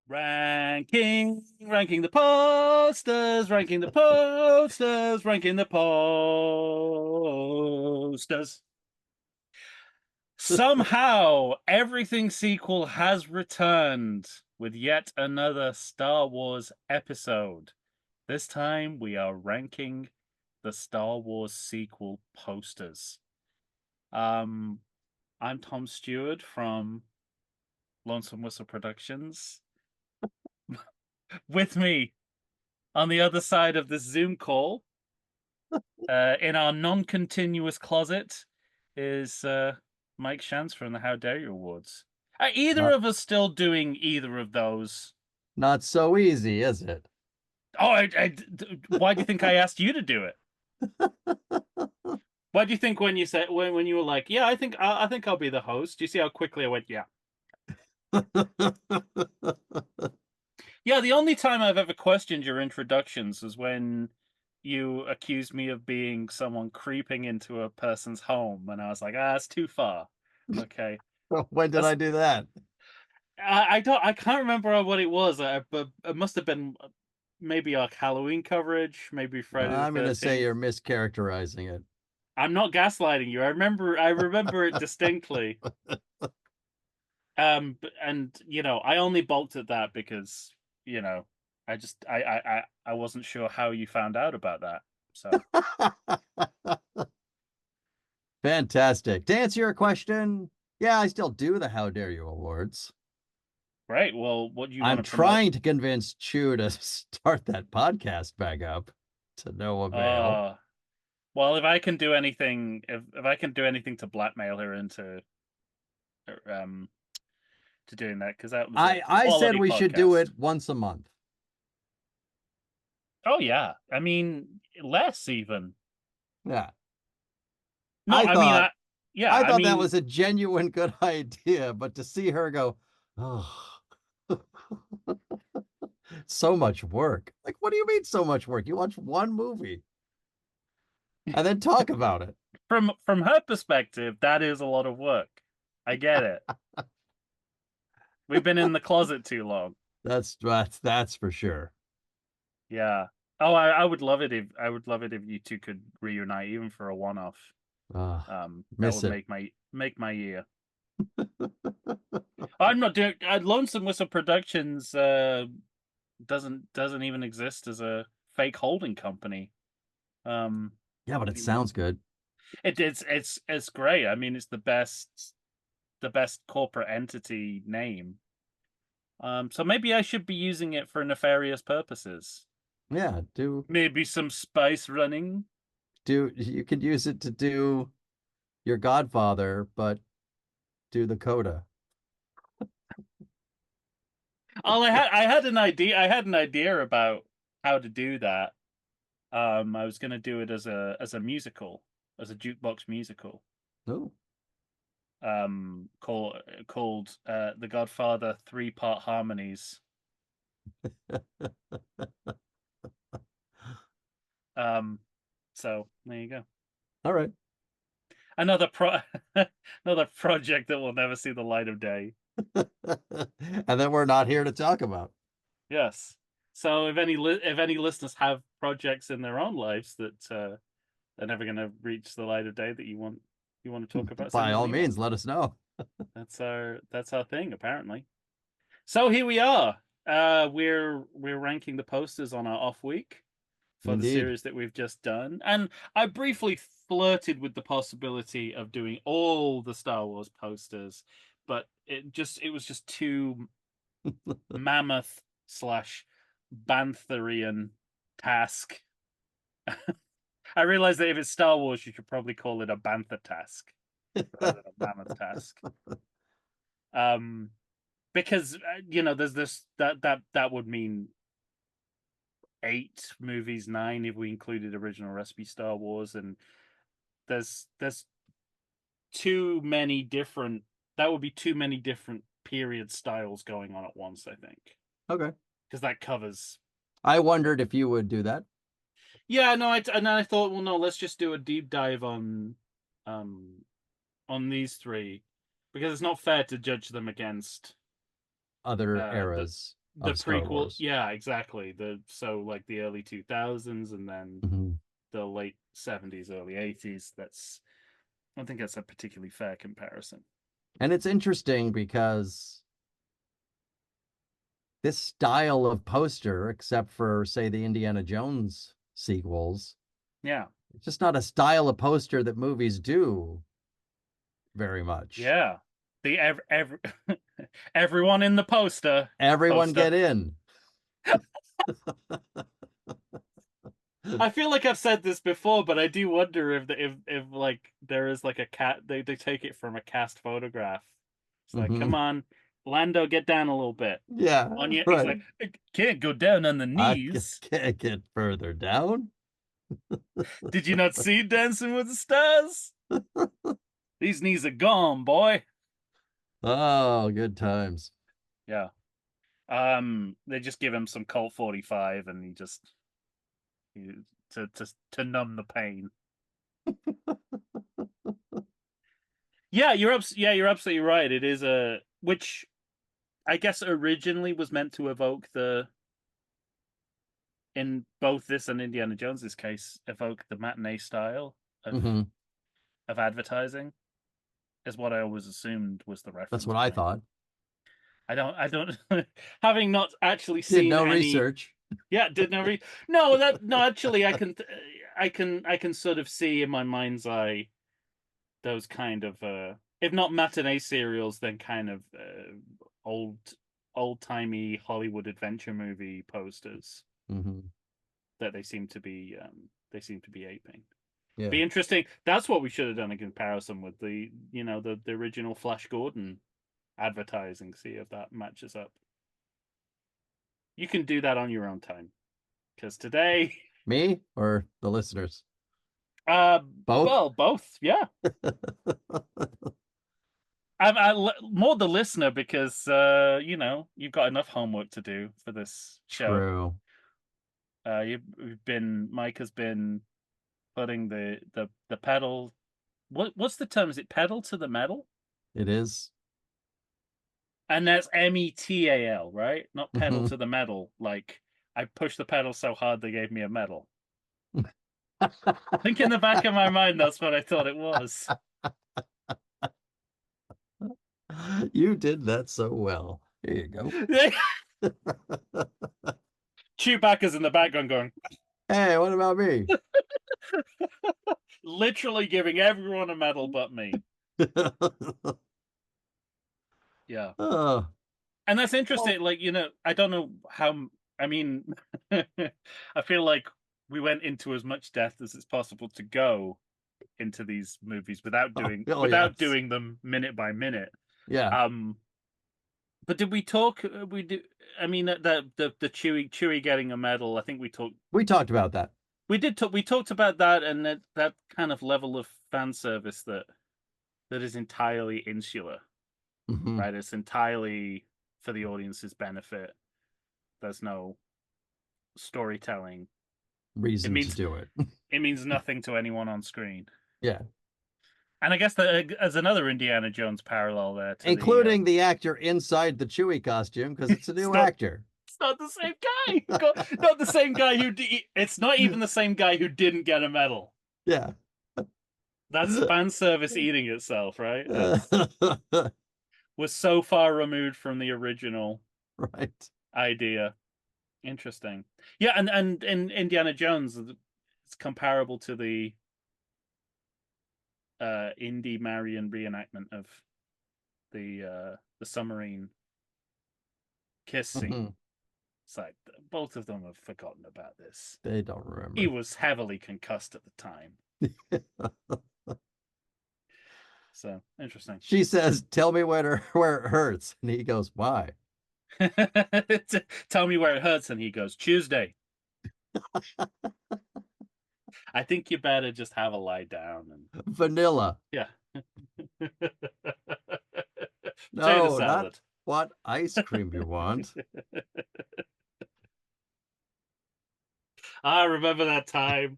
Ranking the posters, ranking the posters, ranking the posters. Somehow, everything sequel has returned with yet another Star Wars episode. This time, we are ranking the Star Wars sequel posters. I'm Tom Stewart from Lonesome Whistle Productions. With me on the other side of this Zoom call, in our non-continuous closet, is Mike Shantz from the How Dare You Awards. Are either Not of us still doing either of those? not so easy, is it? Oh, why do you think I asked you to do it? Why do you think when you said when you were like, yeah, I think I'll be the host? Do you see how quickly I went? Yeah, yeah. The only time I've ever questioned your introductions was when you accused me of being someone creeping into a person's home, and I was like, that's too far. Okay, When did that's I do that? I don't I can't remember what it was, but it must have been maybe like Halloween coverage, maybe Friday the I'm going to say 13th. you're mischaracterizing it. I'm not gaslighting you. I remember it distinctly. And I only balked at that because, you know, I just I wasn't sure how you found out about that. So, Fantastic. To answer your question, yeah, I still do the How Dare You Awards. right. Well, what do you want I'm to promote? trying to convince Chew to start that podcast back up to no avail. Uh well, if I can do anything if I can do anything to blackmail her into um to doing that, because that was a I said quality we should do podcast. it once a month. Oh yeah, I mean less even. Yeah. No, I I mean thought yeah, I I thought that mean was a genuine good idea, but to see her go, oh, so much work. Like, what do you mean so much work? You watch one movie and then talk about it. from her perspective, that is a lot of work. I get it. We've been in the closet too long. That's for sure. Yeah. Oh, I would love it if you two could reunite, even for a one-off. Uh, That miss would it. make my year. I'm not doing. Lonesome Whistle Productions doesn't even exist as a fake holding company Yeah, but it anymore. sounds good. It's great. I mean, it's the best corporate entity name. So maybe I should be using it for nefarious purposes. Yeah, Maybe some spice running. do you could use it to do your Godfather, but do the coda. Oh, I had an idea. I had an idea about how to do that. I was gonna do it as a musical, as a jukebox musical. Oh. Called The Godfather three-part harmonies. Um, so there you go. All right. Another pro another project that will never see the light of day. And then we're not here to talk about. Yes. So if any listeners have projects in their own lives that they're never going to reach the light of day that you want to talk about, By send us an all email. means, let us know. That's our thing apparently. So here we are. We're ranking the posters on our off week for the Indeed. series that we've just done, and I briefly flirted with the possibility of doing all the Star Wars posters, but it was just too mammoth slash Bantherian task. I realize that if it's Star Wars, you should probably call it a Banther task rather than a mammoth task. Um, because there's this that would mean 8 movies, 9 if we included original recipe Star Wars, and there's too many different. That would be too many different period styles going on at once. I think Okay. because that covers. I wondered if you would do that. Yeah, no, and then I thought, well, no, let's just do a deep dive um, on these three because it's not fair to judge them against Other uh the eras. the of Star prequel, Wars. yeah, exactly. So like the early 2000s and then Mhm. the late 70s, early 80s. I think that's a particularly fair comparison. And it's interesting because this style of poster, except for, say, the Indiana Jones sequels, Yeah. it's just not a style of poster that movies do very much. Yeah. The everyone in the Everyone poster. get in. I feel like I've said this before, but I do wonder if like there is like a cat they take it from a cast photograph. It's like, come Hmm. on, Lando, get down a little bit. Yeah, On your he's right. like, "I can't go down on the I knees. can't get further down. Did you not see Dancing with the Stars? These knees are gone, boy." Oh, good times. Yeah. They just give him some Colt 45 and he to numb the pain. Yeah, you're absolutely right. It is a which I guess originally was meant to evoke the in both this and Indiana Jones's case, evoke the matinee style of Hmm. of advertising, is what I always assumed was the That's reference what I point. thought. I don't having not actually Did seen no any. research. Yeah, did no re no that no actually I can sort of see in my mind's eye those kind of if not matinee serials then kind of old old-timey Hollywood adventure movie posters Hmm. that they seem to be aping. Yeah. Be interesting. That's what we should have done in comparison with the original Flash Gordon advertising. See if that matches up. You can do that on your own time because today, Me or the listeners? uh, Both? well, both. Yeah, more the listener because you've got enough homework to do for this show. True. Mike has been putting the pedal. What's the term? Is it pedal to the metal? It is. And that's metal, right? Not pedal Hmm. to the metal. Like I pushed the pedal so hard they gave me a medal. I think in the back of my mind that's what I thought it was. You did that so well. Here you go. Chewbacca's in the background going, Hey, what about me? literally giving everyone a medal but me. Yeah. Oh, And that's well, interesting. Like, I don't know how, I mean, I feel like we went into as much depth as it's possible to go into these movies without oh, doing oh, without yes. doing them minute by minute. Yeah, Um, but did we talk? We do. I mean, the Chewie getting a medal. I think we talked. we talked about that. We did talk. We talked about that and that kind of level of fan service that is entirely insular, Hmm. right? It's entirely for the audience's benefit. There's no storytelling. It Reason to means do it. it means nothing to anyone on screen. Yeah, And I guess that as another Indiana Jones parallel there to the including the actor inside the Chewie costume because it's a it's new not actor. it's not the same guy. Not the same guy it's not even the same guy who didn't get a medal. Yeah. That's fan service eating itself, right? That's was so far removed from the original Right. idea. Interesting. Yeah, and in Indiana Jones, it's comparable to the Indy Marion reenactment of the submarine kiss scene. Hmm. It's like both of them have forgotten about this. They don't He remember. was heavily concussed at the time. So interesting. She says, "Tell me where it hurts," and he goes, "Why?" Tell me where it hurts, and he goes, Tuesday. I think you better just have a lie down and Vanilla. yeah. Potato No, not salad. what ice cream you want. I remember that time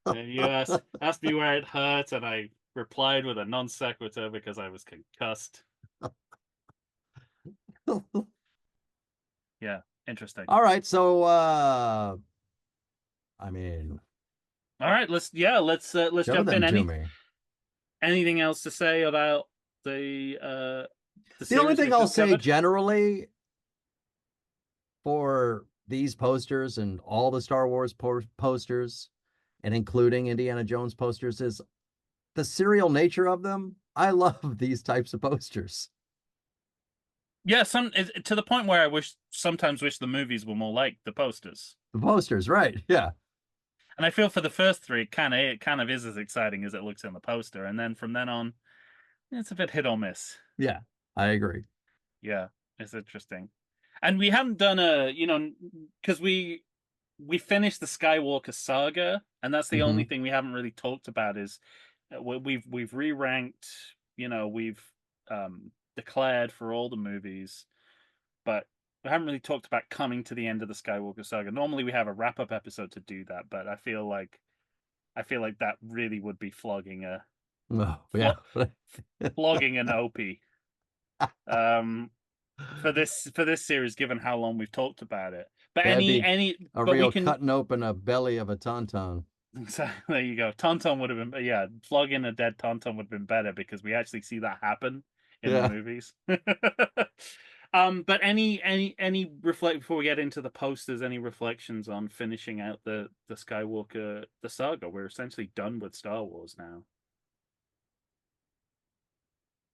and you asked me where it hurt, and I replied with a non sequitur because I was concussed. Yeah. Interesting. All right, so I mean, All right, let's show jump in. them to me. Anything else to say about the The only series thing we've I'll just say covered? generally for these posters and all the Star Wars posters, and including Indiana Jones posters, is the serial nature of them. I love these types of posters. Yeah, to the point where I sometimes wish the movies were more like the posters. The posters, right? Yeah, And I feel for the first three, it kind of is as exciting as it looks in the poster, and then from then on, it's a bit hit or miss. yeah, I agree. Yeah, it's interesting. And we haven't done because we finished the Skywalker saga, and that's the only Hmm. thing we haven't really talked about is we've re-ranked, we've declared for all the movies, but we haven't really talked about coming to the end of the Skywalker saga. Normally we have a wrap-up episode to do that, but I feel like that really would be Oh, yeah. flo- flogging an OP. Um, for this series, given how long we've talked about it. But That'd be a we real can. cutting open a belly of a tauntaun. So there you go. Tauntaun would have been, yeah, flogging a dead Tauntaun would have been better because we actually see that happen in the Yeah. movies. But any reflect before we get into the posters, any reflections on finishing out the Skywalker the saga? We're essentially done with Star Wars now.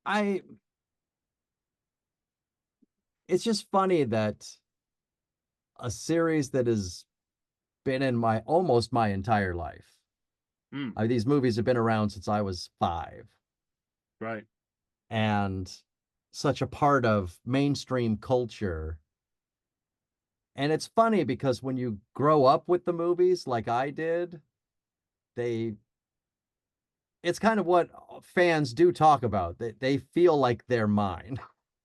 I it's just funny that a series that has been in my almost my entire life. Mm, These movies have been around since I was 5, right. and such a part of mainstream culture. And it's funny because when you grow up with the movies like I did, they it's kind of what fans do talk about. They feel like they're mine.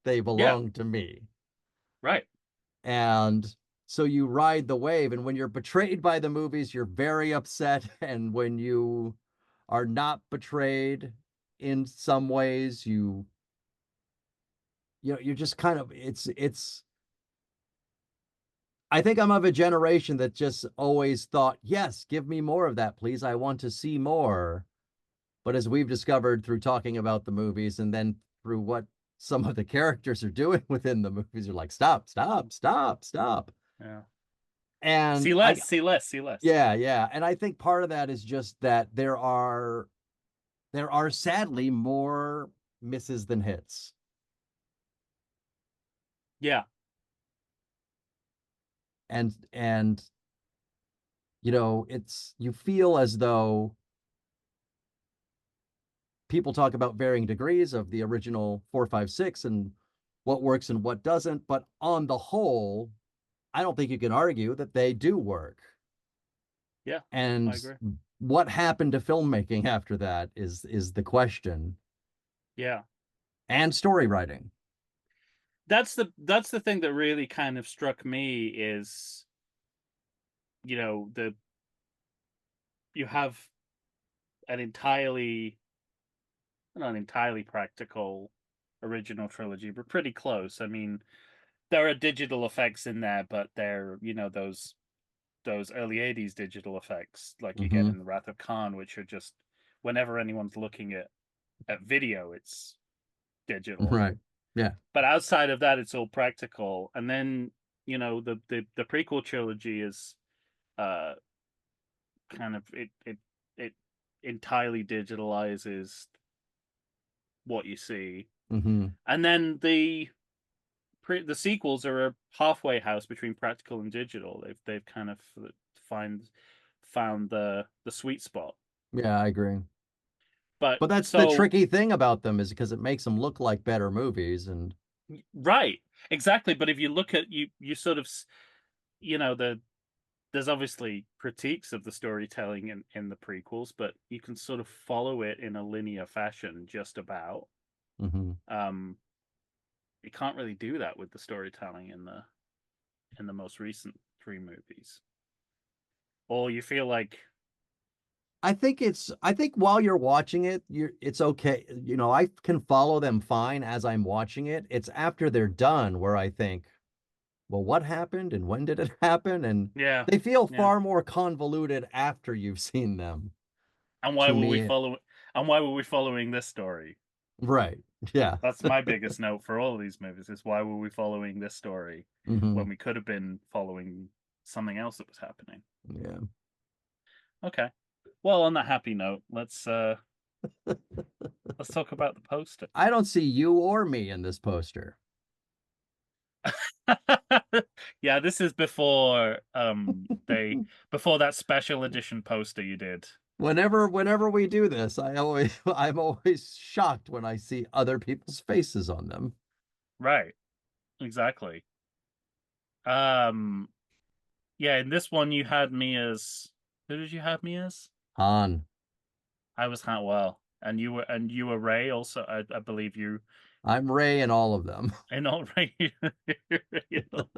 They Yeah, belong to me. right. And so you ride the wave. And when you're betrayed by the movies, you're very upset. And when you are not betrayed in some ways, you're just kind of it's I think I'm of a generation that just always thought, yes, give me more of that, please. I want to see more. But as we've discovered through talking about the movies and then through what some of the characters are doing within the movies, you're like, stop, stop, stop, stop. Yeah. And See I less, see less, see less. Yeah, yeah. And I think part of that is just that there are sadly more misses than hits. Yeah, And it's you feel as though people talk about varying degrees of the original 4, 5, 6 and what works and what doesn't, but on the whole, I don't think you can argue that they do work. yeah, I And agree. what happened to filmmaking after that is the question. Yeah. And story writing. That's the thing that really kind of struck me is, the you have an entirely not entirely practical original trilogy, but pretty close. I mean, there are digital effects in there, but they're, those early 80s digital effects like you get Mm-hmm. in the Wrath of Khan, which are just whenever anyone's looking at video, it's digital. Right. Yeah. But outside of that, it's all practical. And then, the prequel trilogy is uh kind of it entirely digitalizes what you see. Mm-hmm. And then the sequels are a halfway house between practical and digital. They've kind of find found the sweet spot. Yeah, I agree. But But that's the so tricky thing about them is because it makes them look like better movies. And right, exactly. But if you look at you sort of there's obviously critiques of the storytelling in the prequels, but you can sort of follow it in a linear fashion just about. mm-hmm. Um, you can't really do that with the storytelling in the most recent three movies. Or you feel like, I think while you're watching it, it's okay. I can follow them fine as I'm watching it. It's after they're done where I think, well, what happened and when did it happen? And Yeah. they feel Yeah. far more convoluted after you've seen them And why to were we me. follow and why were we following this story? Right. Yeah. That's my biggest note for all of these movies is why were we following this story Hmm. when we could have been following something else that was happening? Yeah. Okay. Well, on that happy note, let's talk about the poster. I don't see you or me in this poster. Yeah, this is before that special edition poster you did. Whenever we do this, I'm always shocked when I see other people's faces on them. Right. Exactly. Um yeah, in this one you had me as who did you have me as? Han. I was Well, and you were Ray also. I believe you I'm Ray in all of them. in all Ray. You know.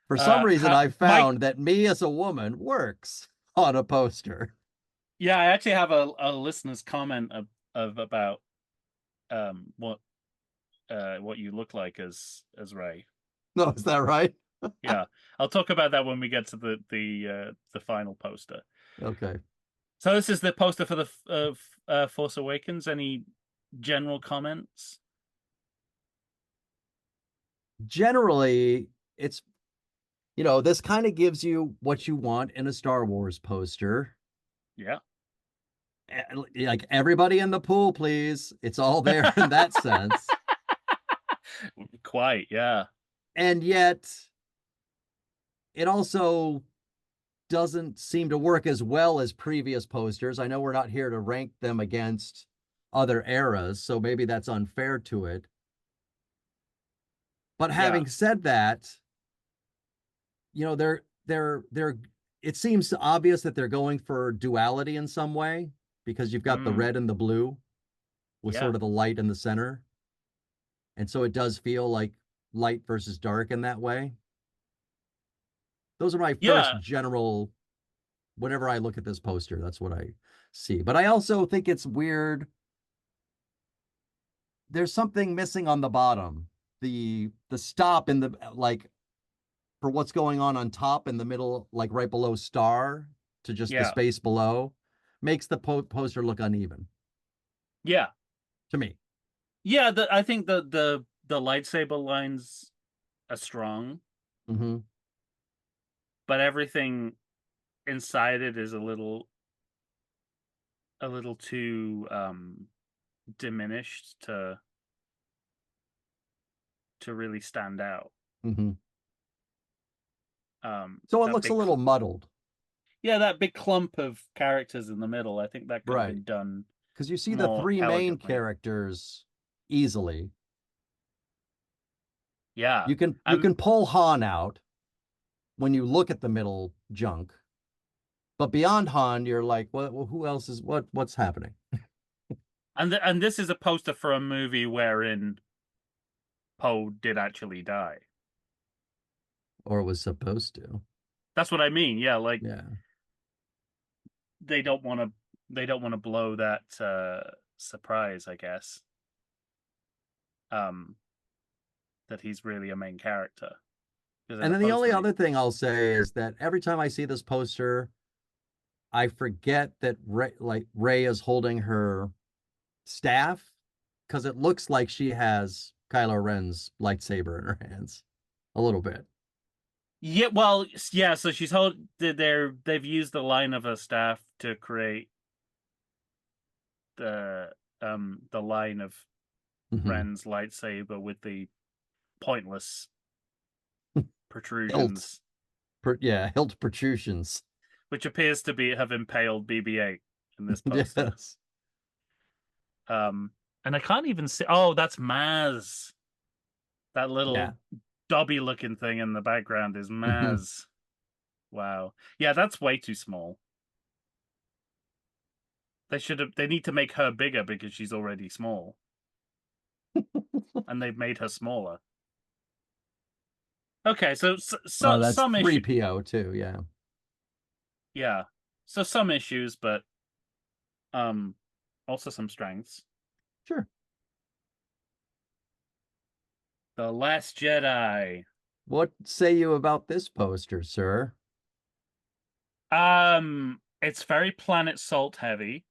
For some reason, I Mike. found that me as a woman works on a poster. Yeah, I actually have a listener's comment of about what you look like as Ray. No, is that right? Yeah, I'll talk about that when we get to the final poster. Okay. So this is the poster for the Force Awakens. Any general comments? Generally, it's, this kind of gives you what you want in a Star Wars poster. Yeah. Like everybody in the pool, please. It's all there in that sense. Quite, yeah. And yet, it also doesn't seem to work as well as previous posters. I know we're not here to rank them against other eras, so maybe that's unfair to it. But Yeah. having said that, they're it seems obvious that they're going for duality in some way because you've got the Mm, red and the blue with yeah. sort of the light in the center. And so it does feel like light versus dark in that way. Those are my first Yeah. general, whenever I look at this poster, that's what I see. But I also think it's weird. There's something missing on the bottom. The stop in the like for what's going on top in the middle, like right below star to just the Yeah. space below, makes the poster look uneven Yeah. to me. Yeah, I think the lightsaber lines are strong, Hmm. but everything inside it is a little too diminished to really stand out. Hmm. So it That looks a big little muddled, yeah, that big clump of characters in the middle, I think that could have right? been done Because you see the more three main elegantly. characters easily. Yeah. You can pull Han out when you look at the middle junk, but beyond Han, you're like, well, who else is what's happening? And this is a poster for a movie wherein Poe did actually die. Or was supposed to. That's what I mean. Yeah, like Yeah. they don't want to they don't want to blow that surprise, I guess. Um, that he's really a main character. Because in And the then the only poster, other thing I'll say is that every time I see this poster, I forget that Ray is holding her staff because it looks like she has Kylo Ren's lightsaber in her hands a little bit. yeah, well, yeah. So they've used the line of a staff to create the line of Hmm. Ren's lightsaber with the pointless Hilt, protrusions, yeah, hilt protrusions. which appears to be have impaled BB-8 in this poster. Yes. Um, and I can't even see. Oh, that's Maz. That Yeah. little Dobby looking thing in the background is Hmm. Maz. Wow. Yeah, that's way too small. They need to make her bigger because she's already small. And they've made her smaller. Okay, so Oh, that's some issue. 3PO too. Yeah. Yeah. So some issues, but um also some strengths. Sure. The Last Jedi. What say you about this poster, sir? It's very Planet Salt heavy,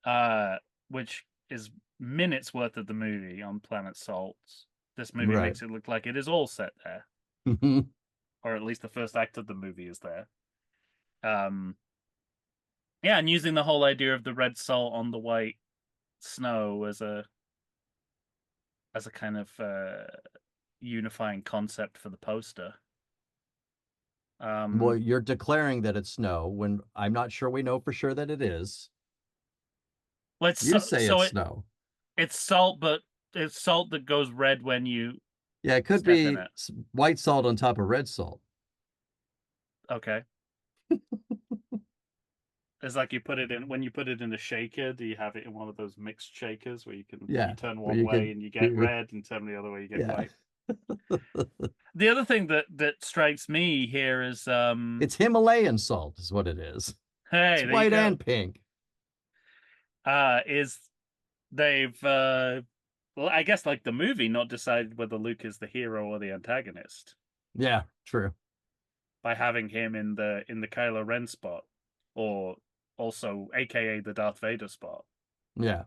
uh, which is minutes worth of the movie on Planet Salt. This movie Right. makes it look like it is all set there, or at least the first act of the movie is there. Um, yeah, and using the whole idea of the red salt on the white snow as a kind of unifying concept for the poster. Well, Um, you're declaring that it's snow when I'm not sure we know for sure that it is. let's You so, say so it's it snow. it's salt, but it's salt that goes red when you Yeah, it could step in be it. white salt on top of red salt. Okay. It's like you put it in when you put it in a shaker. Do you have it in one of those mixed shakers where you Yeah, turn where one you way could, and you get red, and turn the other way you get yeah. white? The other thing that strikes me here is It's Himalayan salt, is what it is. It's hey, there you white go. and pink. Is they've well, I guess like the movie not decided whether Luke is the hero or the antagonist Yeah, true. by having him in the Kylo Ren spot, or also AKA the Darth Vader spot. Yeah.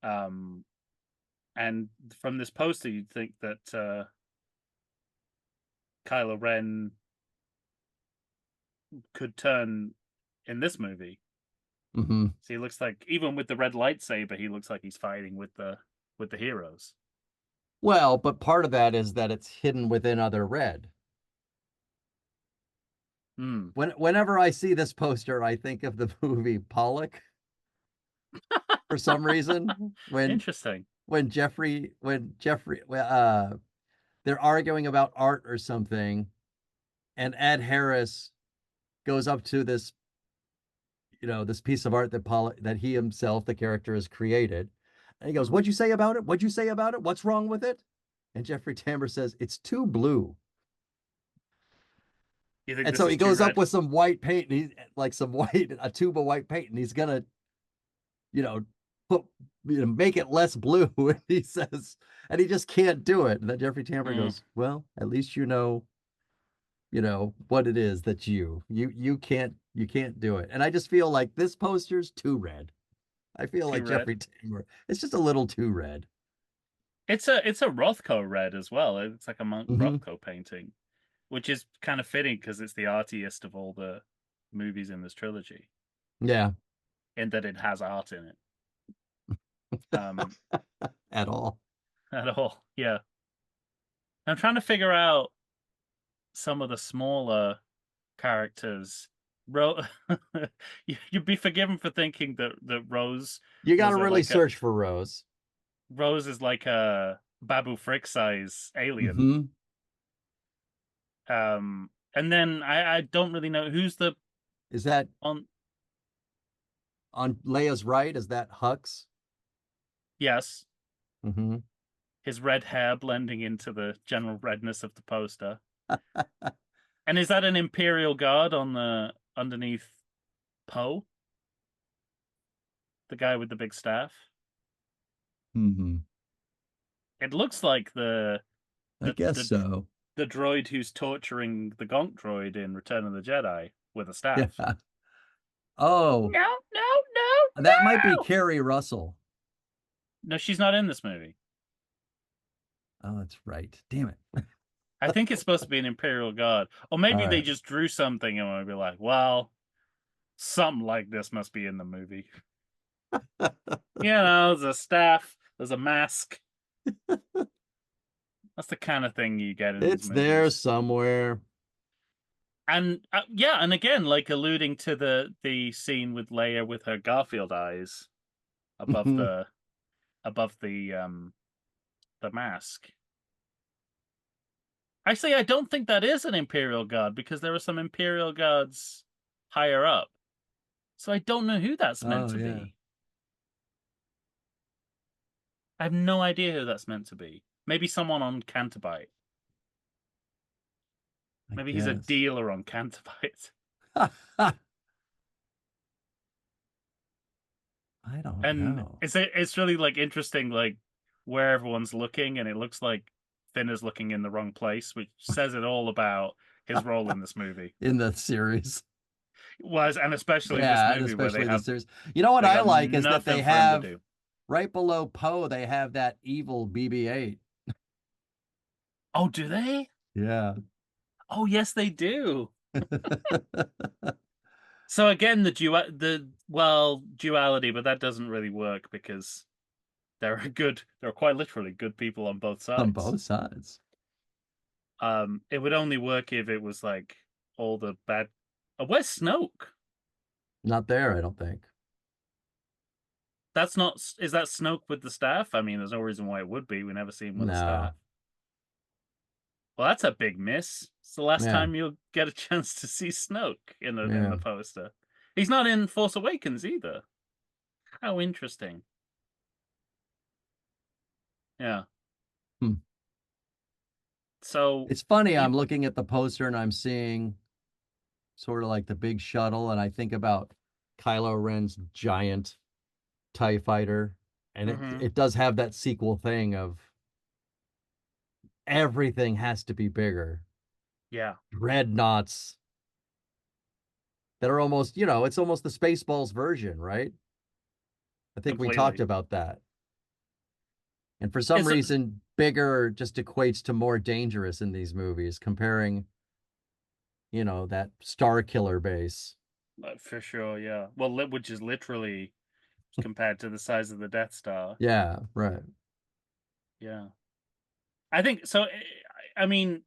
Um, and from this poster, you'd think that Kylo Ren could turn in this movie. Hmm. So he looks like, even with the red lightsaber, he looks like he's fighting with the heroes. Well, but part of that is that it's hidden within other red. Hmm. Whenever I see this poster, I think of the movie Pollock for some reason. Interesting. When Jeffrey they're arguing about art or something, and Ed Harris goes up to this piece of art that he himself, the character, has created. And he goes, Hmm. "What'd you say about it? What'd you say about it? What's wrong with it?" And Jeffrey Tambor says, "It's too blue." You think And this so is he too goes up red? with some white paint, and he's like a tube of white paint, and he's gonna, you know, put make it less blue. And he says, and he just can't do it. And then Jeffrey Tambor Hmm. goes, "Well, at least what it is that you can't do it." And I just feel like this poster's too red. I feel Too like red. Jeffrey Tambor, it's just a little too red. It's a Rothko red as well. It's like a Monk Hmm. Rothko painting, which is kind of fitting because it's the artiest of all the movies in this trilogy, Yeah. in that it has art in it. Um, At all. at all. Yeah. I'm trying to figure out some of the smaller characters. You'd be forgiven for thinking that Rose You got to was really search for Rose. Rose is like a Babu Frick size alien. Hmm. And then I don't really know who's the Is that on. on Leia's right? Is that Hux? Yes, Hmm. his red hair blending into the general redness of the poster. And is that an Imperial Guard on the underneath Poe, the guy with the big staff? Hmm. It looks like I the guess the so. the droid who's torturing the Gonk droid in Return of the Jedi with a Yeah. staff. Oh, No, no, no, that might be no. Carrie Russell. No, she's not in this movie. Oh, that's right. Damn it. I think it's supposed to be an Imperial Guard. Or All maybe they right. just drew something and we'll be like, well, something like this must be in the movie. There's a staff, there's a mask. That's the kind of thing you get in these It's there movies. somewhere. And yeah, and again, like alluding to the scene with Leia with her Garfield eyes above Hmm. above the mask. Actually, I don't think that is an Imperial Guard because there are some Imperial Guards higher up. So I don't know who that's meant Oh, to yeah. be. I have no idea who that's meant to be. Maybe someone on Canterbite. I Maybe he's a guess. dealer on Canterbite. I don't And know. it's really like interesting, like where everyone's looking, and it looks like Finn is looking in the wrong place, which says it all about his role in this movie. In the series. Was and especially this Yeah, and movie where especially the series. You know what they I got like is that they nothing for him to have do. right below Poe, they have that evil BB-8. Oh, do they? Yeah. Oh, yes, they do. So again, duality, but that doesn't really work because there are quite literally good people on both On sides. both sides. It would only work if it was like all the bad. Where's Snoke? Not there, I don't think. That's not. Is that Snoke with the staff? I mean, there's no reason why it would be. We never see him with a staff. No. Well, that's a big miss. It's the last Yeah. time you'll get a chance to see Snoke in Yeah. the poster. He's not in Force Awakens either. How interesting. Yeah. Hmm. So It's funny, you. I'm looking at the poster and I'm seeing sort of like the big shuttle, and I think about Kylo Ren's giant TIE fighter. And it Mm-hmm. it does have that sequel thing of everything has to be bigger. Yeah. Dreadnoughts that are almost, it's almost the Spaceballs version, right? I think we talked Completely. about that. And for some It's reason, bigger just equates to more dangerous in these movies, comparing, that Star Killer base. for sure. Yeah. Well, which is literally compared to the size of the Death Star. Yeah, right. Yeah. I think so. I mean,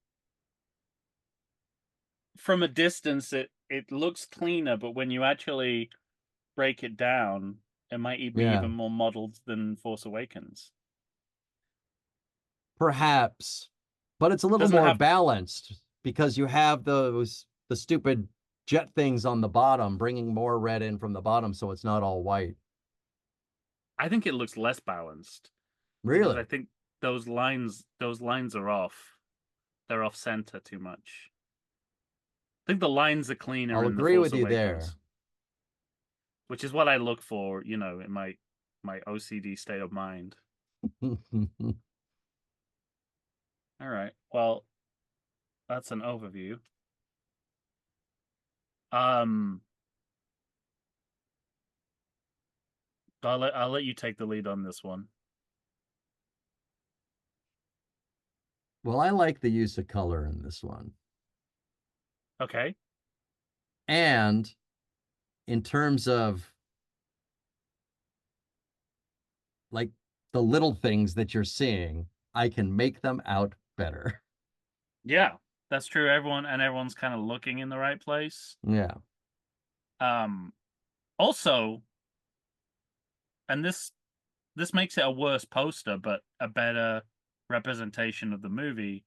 from a distance, it looks cleaner, but when you actually break it down, it might be Yeah. even more modeled than Force Awakens. Perhaps, but it's a little Doesn't more have. balanced because you have the stupid jet things on the bottom, bringing more red in from the bottom, so it's not all white. I think it looks less balanced because I Really, think those lines are off. They're off center too much. I think the lines are cleaner I'll in the agree Force with you there. Awakens, which is what I look for, in my OCD state of mind. All right. Well, that's an overview. Um, I'll let you take the lead on this one. Well, I like the use of color in this one. Okay. And in terms of like the little things that you're seeing, I can make them out better. Yeah, that's true. Everyone's kind of looking in the right place. Yeah. Um, Also, and this makes it a worse poster, but a better representation of the movie.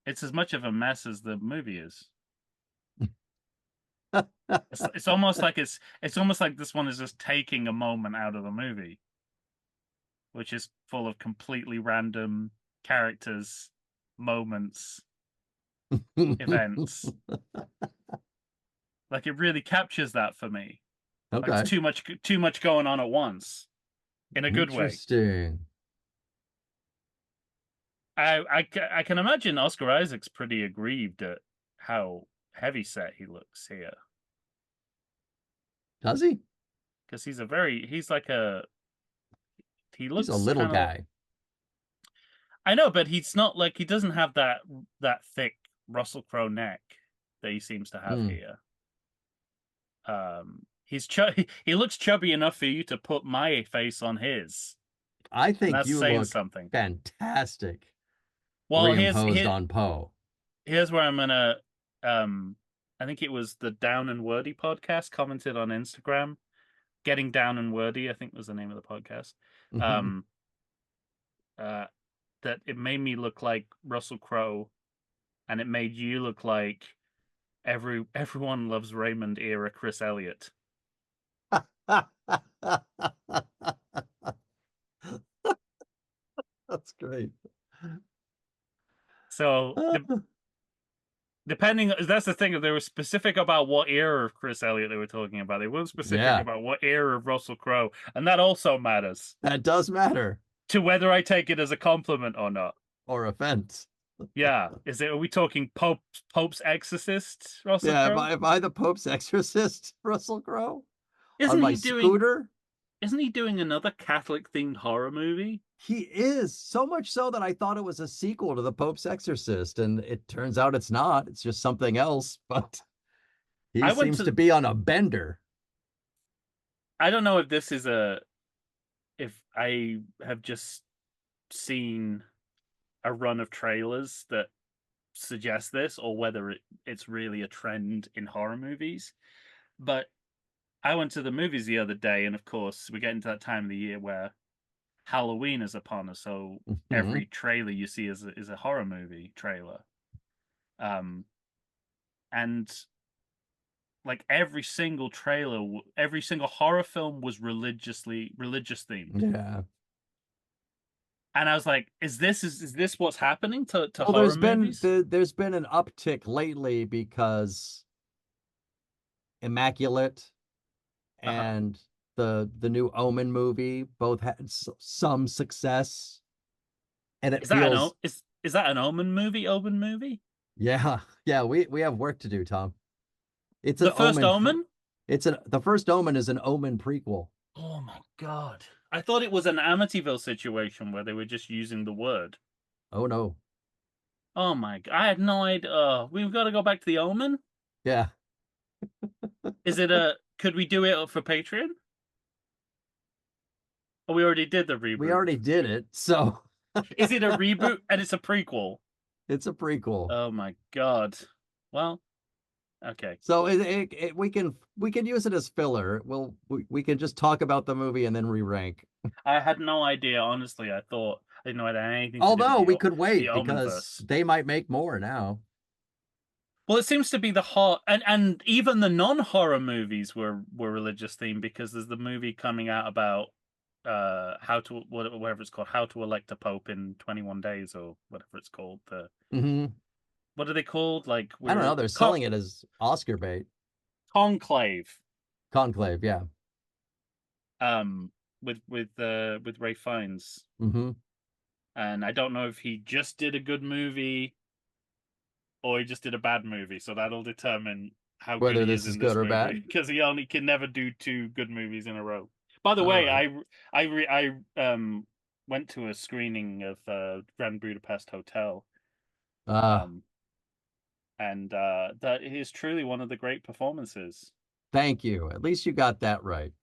It's as much of a mess as the movie is. It's almost like it's almost like this one is just taking a moment out of the movie, which is full of completely random characters, moments, events. Like it really captures that for me. Like it's Okay. too much going on at once in a good way. Interesting. I can imagine Oscar Isaac's pretty aggrieved at how heavy set he looks here Does he? because he's like a he He's a looks little kind of. guy. I know, but he's not like he doesn't have that thick Russell Crowe neck that he seems to have Mm. here. He looks chubby enough for you to put my face on his, I and think that's you saying look something. fantastic Well, reimposed on Poe. here's where I'm gonna I think it was the Down and Wordy podcast commented on Instagram. Getting Down and Wordy, I think was the name of the podcast. Um uh that it made me look like Russell Crowe and it made you look like everyone loves Raymond era Chris Elliott. That's great. So depending, that's the thing. If they were specific about what era of Chris Elliott they were talking about, they weren't specific Yeah, about what era of Russell Crowe, and that also matters. that does matter. to whether I take it as a compliment or not. or offense. Yeah, is it? Are we talking Pope's exorcist, Russell Yeah, Crowe? am I the Pope's exorcist, Russell Crowe? On Isn't my he doing? scooter? Isn't he doing another Catholic themed horror movie? He is, so much so that I thought it was a sequel to the Pope's Exorcist, and it turns out it's not. It's just something else, but he I went seems to to. be on a bender. I don't know if this is a. If I have just seen a run of trailers that suggest this, or whether it's really a trend in horror movies. But I went to the movies the other day, and of course, we get into that time of the year where Halloween is upon us. So Mhm. every trailer you see is a horror movie trailer. Um, and like every single trailer, every single horror film was religious themed. Yeah. And I was like, is this what's happening to Well, horror movies? there's been an uptick lately because Immaculate Uh-huh. and the new Omen movie both had some success, and it Is that feels is that an Omen movie? Omen movie? yeah, yeah, we have work to do, Tom. It's The an first Omen Omen? it's an the first Omen is an Omen prequel. Oh my god. I thought it was an Amityville situation where they were just using the word. Oh no. Oh my god. I had no idea. We've got to go back to the Omen? Yeah, Is it a could we do it for Patreon? Or we already did the we reboot. already did it, so Is it a reboot and it's a prequel? it's a prequel. Oh my god. Well, okay. So we can use it as filler. We can just talk about the movie and then re-rank. I had no idea, honestly. I didn't know it had anything to do with Although we could the wait because Omenverse. they might make more now. Well, it seems to be the horror, and even the non-horror movies were religious themed because there's the movie coming out about how to whatever it's called, how to elect a pope in 21 days or whatever it's called. The Hmm. what are they called? Like I don't know. we're They're selling it as Oscar bait. conclave. Conclave, yeah. Um, with Ray Fiennes, Hmm. and I don't know if he just did a good movie or he just did a bad movie, so that'll determine how good Whether he is this is in good this or movie bad. because he only can never do two good movies in a row. By the All way, right. I went to a screening of Grand Budapest Hotel, Uh, um, and that is truly one of the great performances. Thank you. At least you got that right.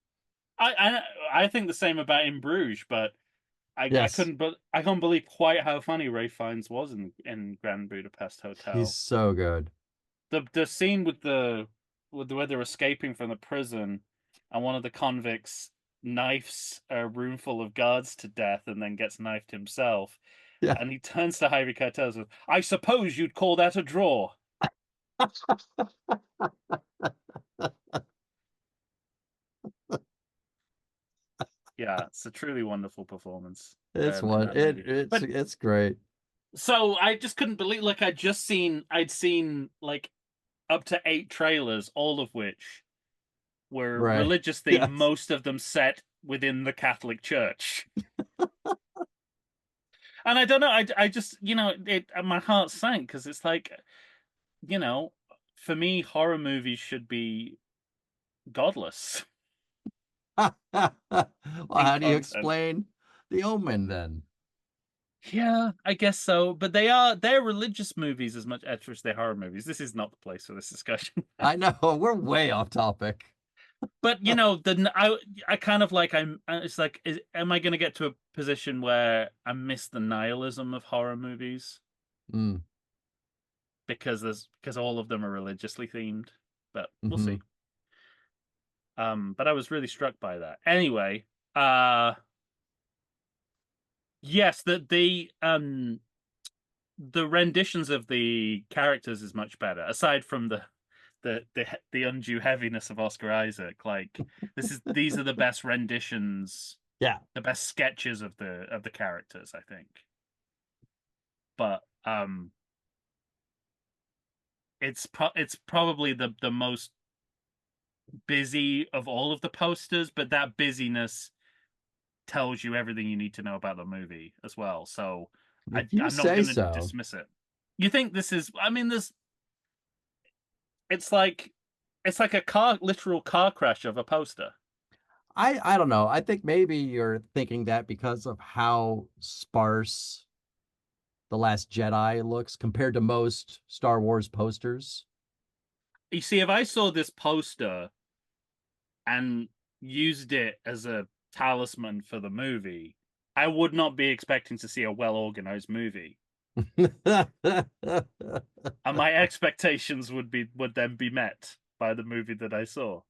I I think the same about In Bruges, but Yes. I couldn't believe quite how funny Ray Fiennes was in Grand Budapest He's Hotel. so good. The scene with where they're escaping from the prison, and one of the convicts knifes a room full of guards to death and then gets knifed himself, Yeah. and he turns to Harvey Keitel and says, "I suppose you'd call that a draw." Yeah, it's a truly wonderful performance It's in one. that movie. But It's great. so I just couldn't believe, like I'd seen like up to 8 trailers, all of which were Right. religious themed, Yes. most of them set within the Catholic Church. And I don't know, I just, my heart sank because it's like, you know, for me, horror movies should be godless Well, in how do you content. explain the Omen then? Yeah, I guess so. But they're religious movies as much as they're horror movies. This is not the place for this discussion. I know we're way off topic. But I kind of like it's like am I going to get to a position where I miss the nihilism of horror movies Mm, because all of them are religiously themed? But we'll hmm. see. But I was really struck by that. Anyway, yes, the renditions of the characters is much better. Aside from the undue heaviness of Oscar Isaac, like these are the best renditions, Yeah. the best sketches of the characters, I think. But it's probably the most busy of all of the posters, but that busyness tells you everything you need to know about the movie as well. So If you I'm not say going to so. dismiss it. You think this is? I mean, this it's like it's like a literal car crash of a poster. I don't know. I think maybe you're thinking that because of how sparse The Last Jedi looks compared to most Star Wars posters. You see, if I saw this poster and used it as a talisman for the movie, I would not be expecting to see a well organized movie. And my expectations would then be met by the movie that I saw.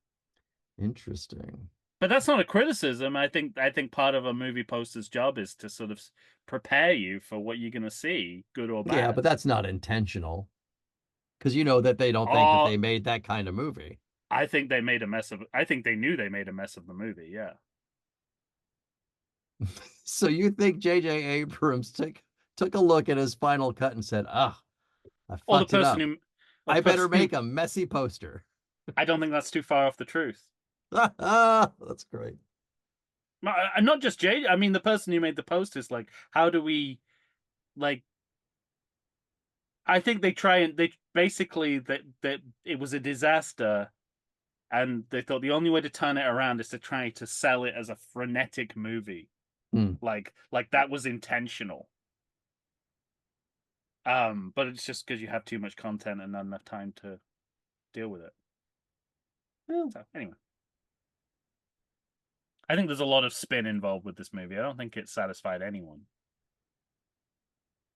Interesting. But that's not a criticism. I think part of a movie poster's job is to sort of prepare you for what you're going to see, good or Yeah, but bad. that's not intentional because you know that they don't think that Oh, they made that kind of movie. I think they made a mess of. I think they knew they made a mess of the movie. Yeah. So you think J.J. Abrams took a look at his final cut and said, "Ah, I Or the fucked it person up. who, or the I better person who. make a messy poster." I don't think that's too far off the truth. That's great. Not just Jay. I mean, the person who made the post is like, how do we like? I think they try and they basically that it was a disaster, and they thought the only way to turn it around is to try to sell it as a frenetic movie, Hmm. like that was intentional. But it's just because you have too much content and not enough time to deal with it. Well, So anyway, I think there's a lot of spin involved with this movie. I don't think it satisfied anyone.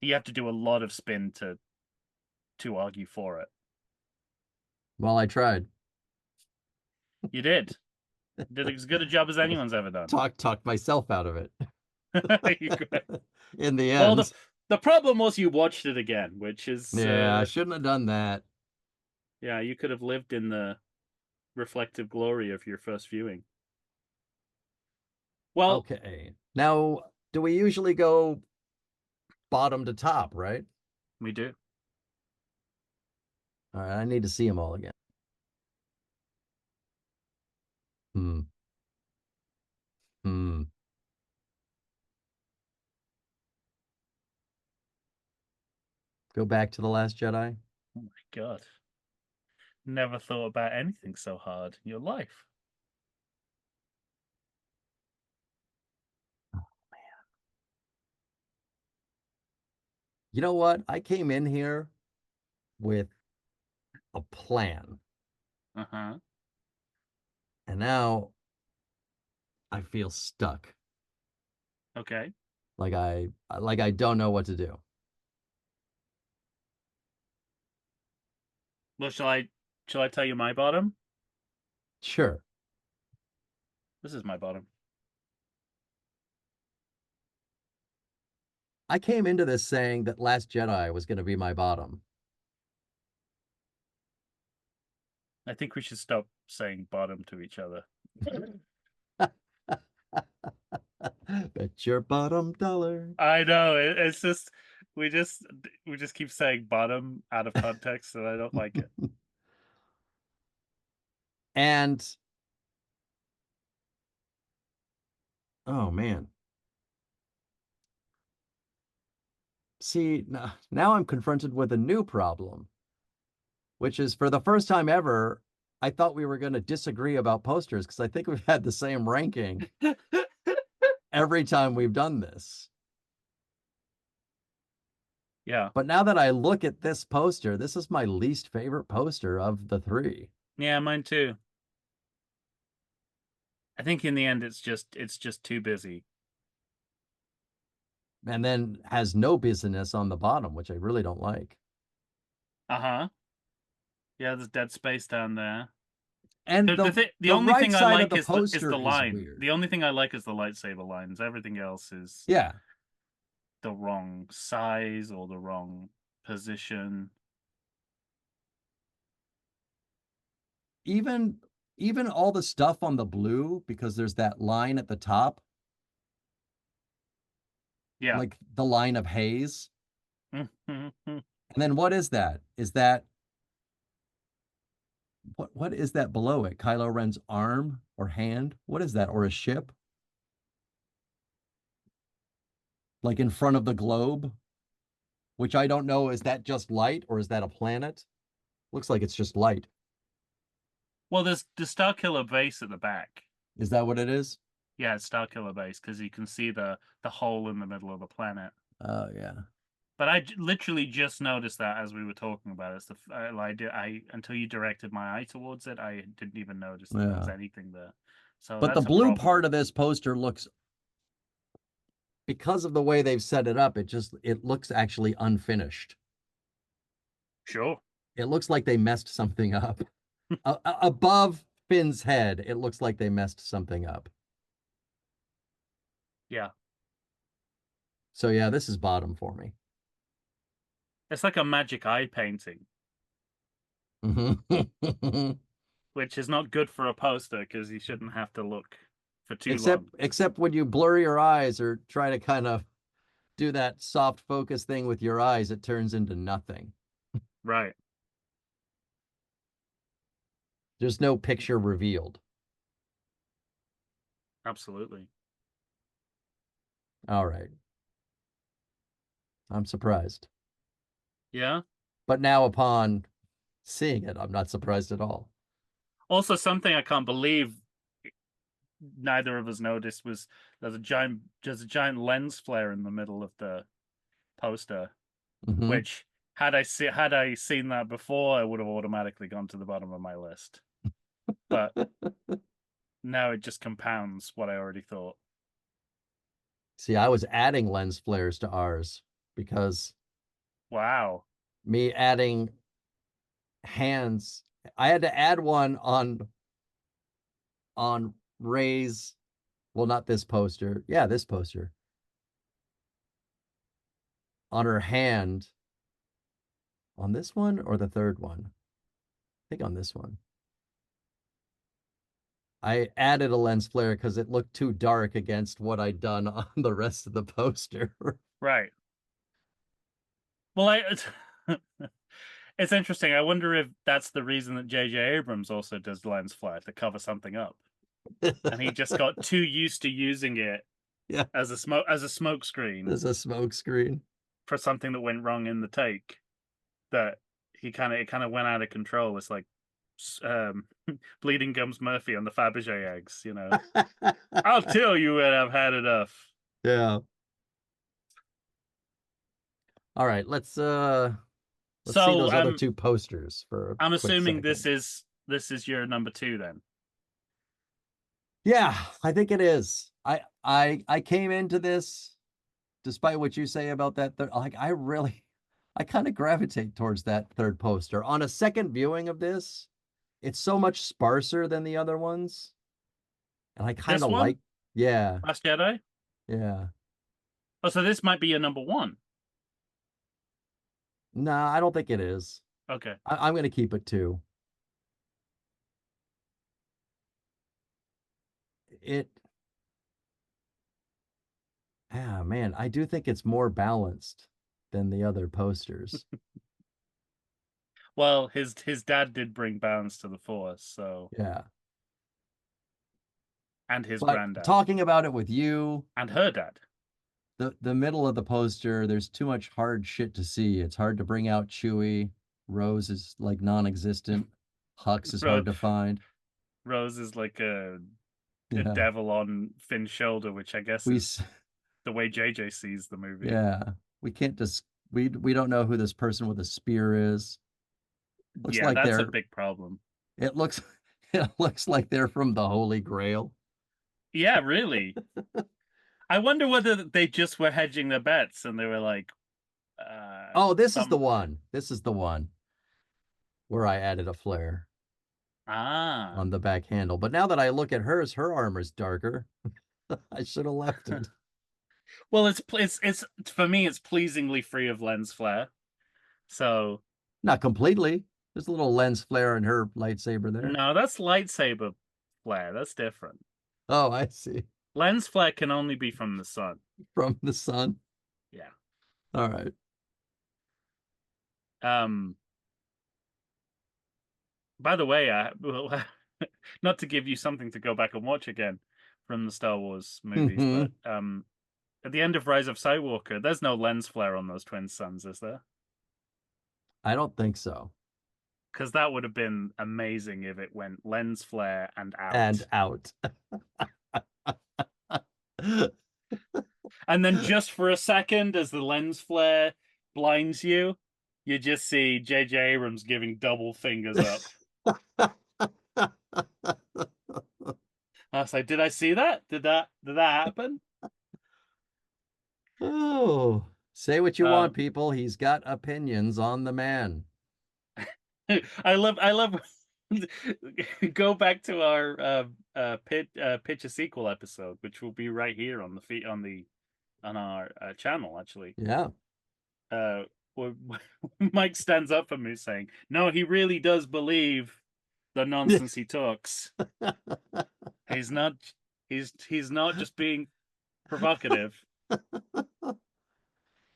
You have to do a lot of spin to argue for it. well, I tried. You did. Did as good a job as anyone's ever done. Talked myself out of it in the Well, end. the problem was you watched it again, which is Yeah, I shouldn't have done that. yeah, you could have lived in the reflective glory of your first viewing. Well, Okay. Now, do we usually go bottom to top, right? we do. All right, I need to see them all again. Hmm. Hmm. Go back to The Last Jedi. Oh my god. Never thought about anything so hard in your life. You know what? I came in here with a plan, Uh-huh. and now I feel stuck. Okay. Like I don't know what to do. Well, shall I tell you my bottom? Sure. This is my bottom. I came into this saying that Last Jedi was going to be my bottom. I think we should stop saying bottom to each other. Bet your bottom dollar. I know it's just we just we just keep saying bottom out of context, and I don't like it. And oh man. See, now I'm confronted with a new problem, which is for the first time ever, I thought we were going to disagree about posters because I think we've had the same ranking every time we've done this. Yeah, But now that I look at this poster, this is my least favorite poster of the three. yeah, mine too. I think in the end, it's just too busy. And then has no business on the bottom, which I really don't like. Uh-huh. Yeah, there's dead space down there. And The the only right thing I side of like the is the poster is line. weird. The only thing I like is the lightsaber lines. Everything else is Yeah. the wrong size or the wrong position. Even even all the stuff on the blue, because there's that line at the top, Yeah. like the line of haze. And then what is that? Is that what is that below it? Kylo Ren's arm or hand? What is that? Or a ship? like in front of the globe, which I don't know, is that just light or is that a planet? Looks like it's just light. Well, there's the Starkiller base at the back. Is that what it is? Yeah, it's Starkiller base because you can see the hole in the middle of the planet. Oh yeah. But I literally just noticed that as we were talking about it. It's I until you directed my eye towards it, I didn't even notice that there was Yeah. anything there. So But the that's a blue problem. part of this poster looks, because of the way they've set it up, it looks actually unfinished. Sure. It looks like they messed something up. Above Finn's head, it looks like they messed something up. Yeah. So yeah, this is bottom for me. It's like a magic eye painting, Mhm. which is not good for a poster because you shouldn't have to look for too except long. except when you blur your eyes or try to kind of do that soft focus thing with your eyes, it turns into nothing. Right. There's no picture revealed. Absolutely. All right. I'm surprised. Yeah. But now upon seeing it, I'm not surprised at all. Also, something I can't believe neither of us noticed was there's a giant lens flare in the middle of the poster, Mm-hmm. which had I seen that before, I would have automatically gone to the bottom of my list. But now it just compounds what I already thought. See, I was adding lens flares to ours because Wow. me adding hands, I had to add one on Ray's, well, not this poster. Yeah, this poster. On her hand, on this one or the third one? I think on this one. I added a lens flare because it looked too dark against what I'd done on the rest of the poster. Right. Well, it's interesting. I wonder if that's the reason that J.J. Abrams also does lens flare to cover something up, and he just got too used to using it Yeah, as a smoke screen there's a smoke screen. for something that went wrong in the take that it kind of went out of control. It's like um, Bleeding Gums Murphy on the Fabergé eggs. I'll tell you when I've had enough. Yeah. All right, let's see So those other two posters for a I'm quick assuming second. this is your number two then. Yeah, I think it is. I came into this despite what you say about that like I kind of gravitate towards that third poster. On a second viewing of this, it's so much sparser than the other ones. And I kind This of one, like, yeah, Last Jedi. yeah. Oh, so this might be your number one. Nah, I don't think it is. Okay. I'm going to keep it two. It, man, I do think it's more balanced than the other posters. Well, his dad did bring balance to the Force, so Yeah. and his But granddad talking about it with you, and her dad. the middle of the poster, there's too much hard shit to see. It's hard to bring out Chewie. Rose is like non-existent. Hux is Ro- hard to find. Rose is like a Yeah. devil on Finn's shoulder, which I guess We is the way JJ sees the movie. yeah, we can't just we don't know who this person with a spear is. Looks Yeah, like that's a they're big problem. it looks it looks like they're from the Holy Grail. Yeah, really. I wonder whether they just were hedging their bets and they were like, Oh, this is the some one. This is the one where I added a flare ah. on the back handle. But now that I look at hers, her armor's darker. I should have left it. Well, it's for me, it's pleasingly free of lens flare. So Not completely. There's a little lens flare in her lightsaber there. no, that's lightsaber flare. That's different. Oh, I see. Lens flare can only be from the sun. From the sun. Yeah. All right. Um. By the way, not to give you something to go back and watch again from the Star Wars movies, but At the end of Rise of Skywalker, there's no lens flare on those twin suns, is there? I don't think so. Because that would have been amazing if it went lens flare and And out. out. And then just for a second, as the lens flare blinds you, you just see J.J. Abrams giving double fingers up. I was like, did I see that? Did that happen? Oh, say what you want, Um, people. He's got opinions on the man. I love. Go back to our pitch a sequel episode, which will be right here on the feed on our channel actually. Yeah. uh, Mike stands up for me saying, "No, he really does believe the nonsense he talks. He's not. He's not just being provocative."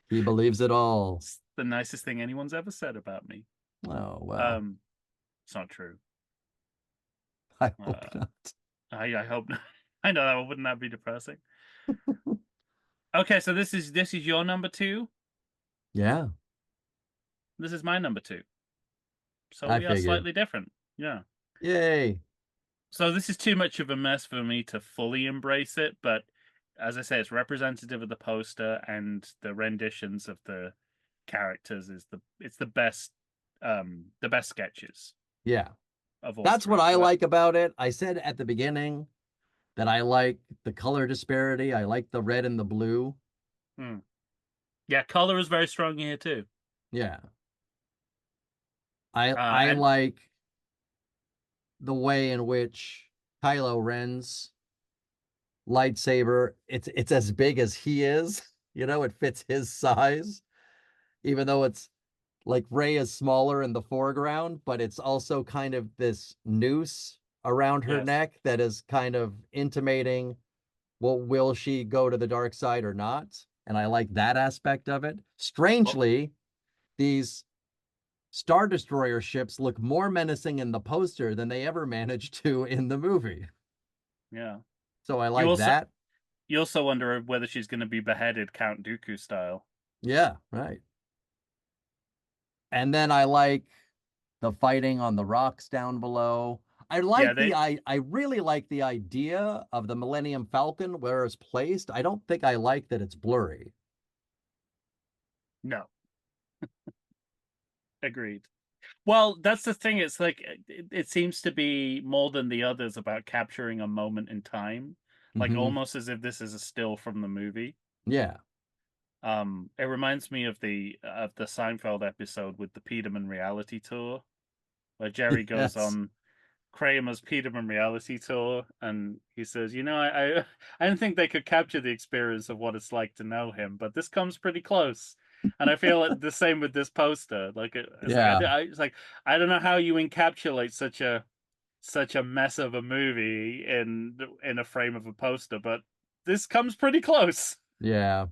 He believes it all. It's the nicest thing anyone's ever said about me. Oh, well, Um, it's not true. I hope Uh, not. I hope not. I know that wouldn't that be depressing. Okay, so this is your number two. Yeah, This is my number two. So I we are figured. slightly different. Yeah. Yay. So this is too much of a mess for me to fully embrace it, but as I say, it's representative of the poster and the renditions of the characters is the best sketches Yeah. of all That's what three. I So that like about it. I said at the beginning that I like the color disparity. I like the red and the blue. hmm. Yeah, color is very strong here too. Yeah. I And like the way in which Kylo Ren's lightsaber, it's as big as he is. You know, it fits his size, even though it's like Rey is smaller in the foreground, but it's also kind of this noose around her yes, neck that is kind of intimating, well, will she go to the dark side or not? And I like that aspect of it. well, Strangely, these Star Destroyer ships look more menacing in the poster than they ever managed to in the movie. yeah. So I You like also that. you also wonder whether she's going to be beheaded Count Dooku style. Yeah, right. And then I like the fighting on the rocks down below. Yeah, they I really like the idea of the Millennium Falcon where it's placed. I don't think I like that it's blurry. no, agreed. Well, that's the thing. It's like it seems to be more than the others about capturing a moment in time, like Hmm. almost as if this is a still from the movie. Yeah. It reminds me of the Seinfeld episode with the Peterman reality tour, where Jerry goes Yes. on Kramer's Peterman reality tour, and he says, "You know, I don't think they could capture the experience of what it's like to know him, but this comes pretty close." And I feel the same with this poster. Like it's like Yeah. it's like I don't know how you encapsulate such a mess of a movie in a frame of a poster, but this comes pretty close. Yeah.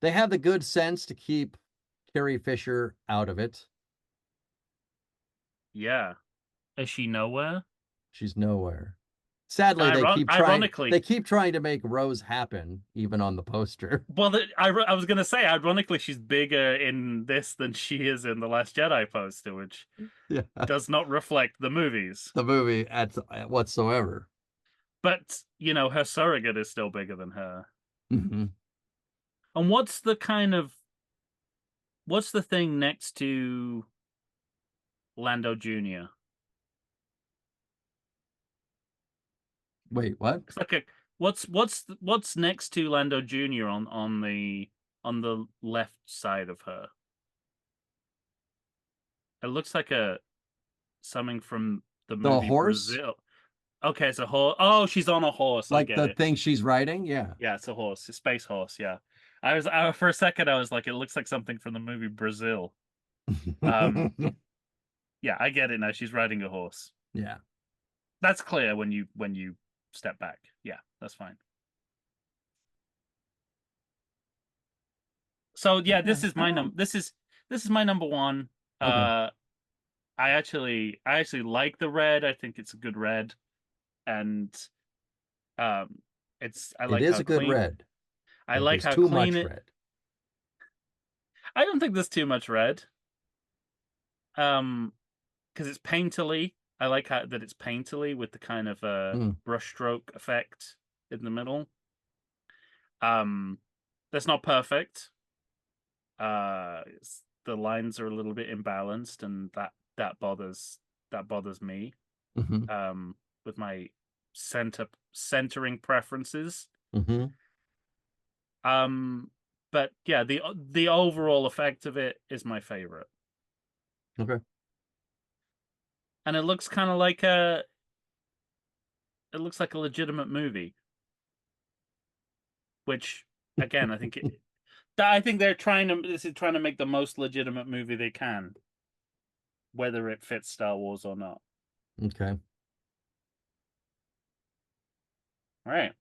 They have the good sense to keep Carrie Fisher out of it. Yeah, is she nowhere? She's nowhere. Sadly, Ironically, they keep trying to make Rose happen, even on the poster. well, I was gonna say, ironically, she's bigger in this than she is in the Last Jedi poster, which Yeah. does not reflect the movies. The movie at whatsoever. But her surrogate is still bigger than her. Hmm. And what's the thing next to Lando Jr.? Wait, what? It's like a what's next to Lando Jr. on the left side of her? It looks like a something from the The movie horse? Brazil. Okay, it's a horse. Oh, she's on a horse. I Like get the it. thing she's riding? Yeah. Yeah, it's a horse, a space horse. Yeah, for a second I was like, it looks like something from the movie Brazil. Um, yeah, I get it now. She's riding a horse. Yeah. That's clear when you step back. Yeah, that's fine. So yeah, Yeah. I don't. this is my number one. Okay. Uh, I actually like the red. I think it's a good red, and um, it's I It like is how a good clean red. I Like like there's how too clean much it. red. I don't think there's too much red. Um, because it's painterly. I like how that it's painterly with the kind of Mm, brushstroke effect in the middle. That's not perfect. The lines are a little bit imbalanced, and that bothers me. hmm With my centering preferences. hmm Um, but yeah, the overall effect of it is my favorite, Okay. and it looks kind of like a it looks like a legitimate movie, which again, I think they're trying to make the most legitimate movie they can, whether it fits Star Wars or not. Okay. All right,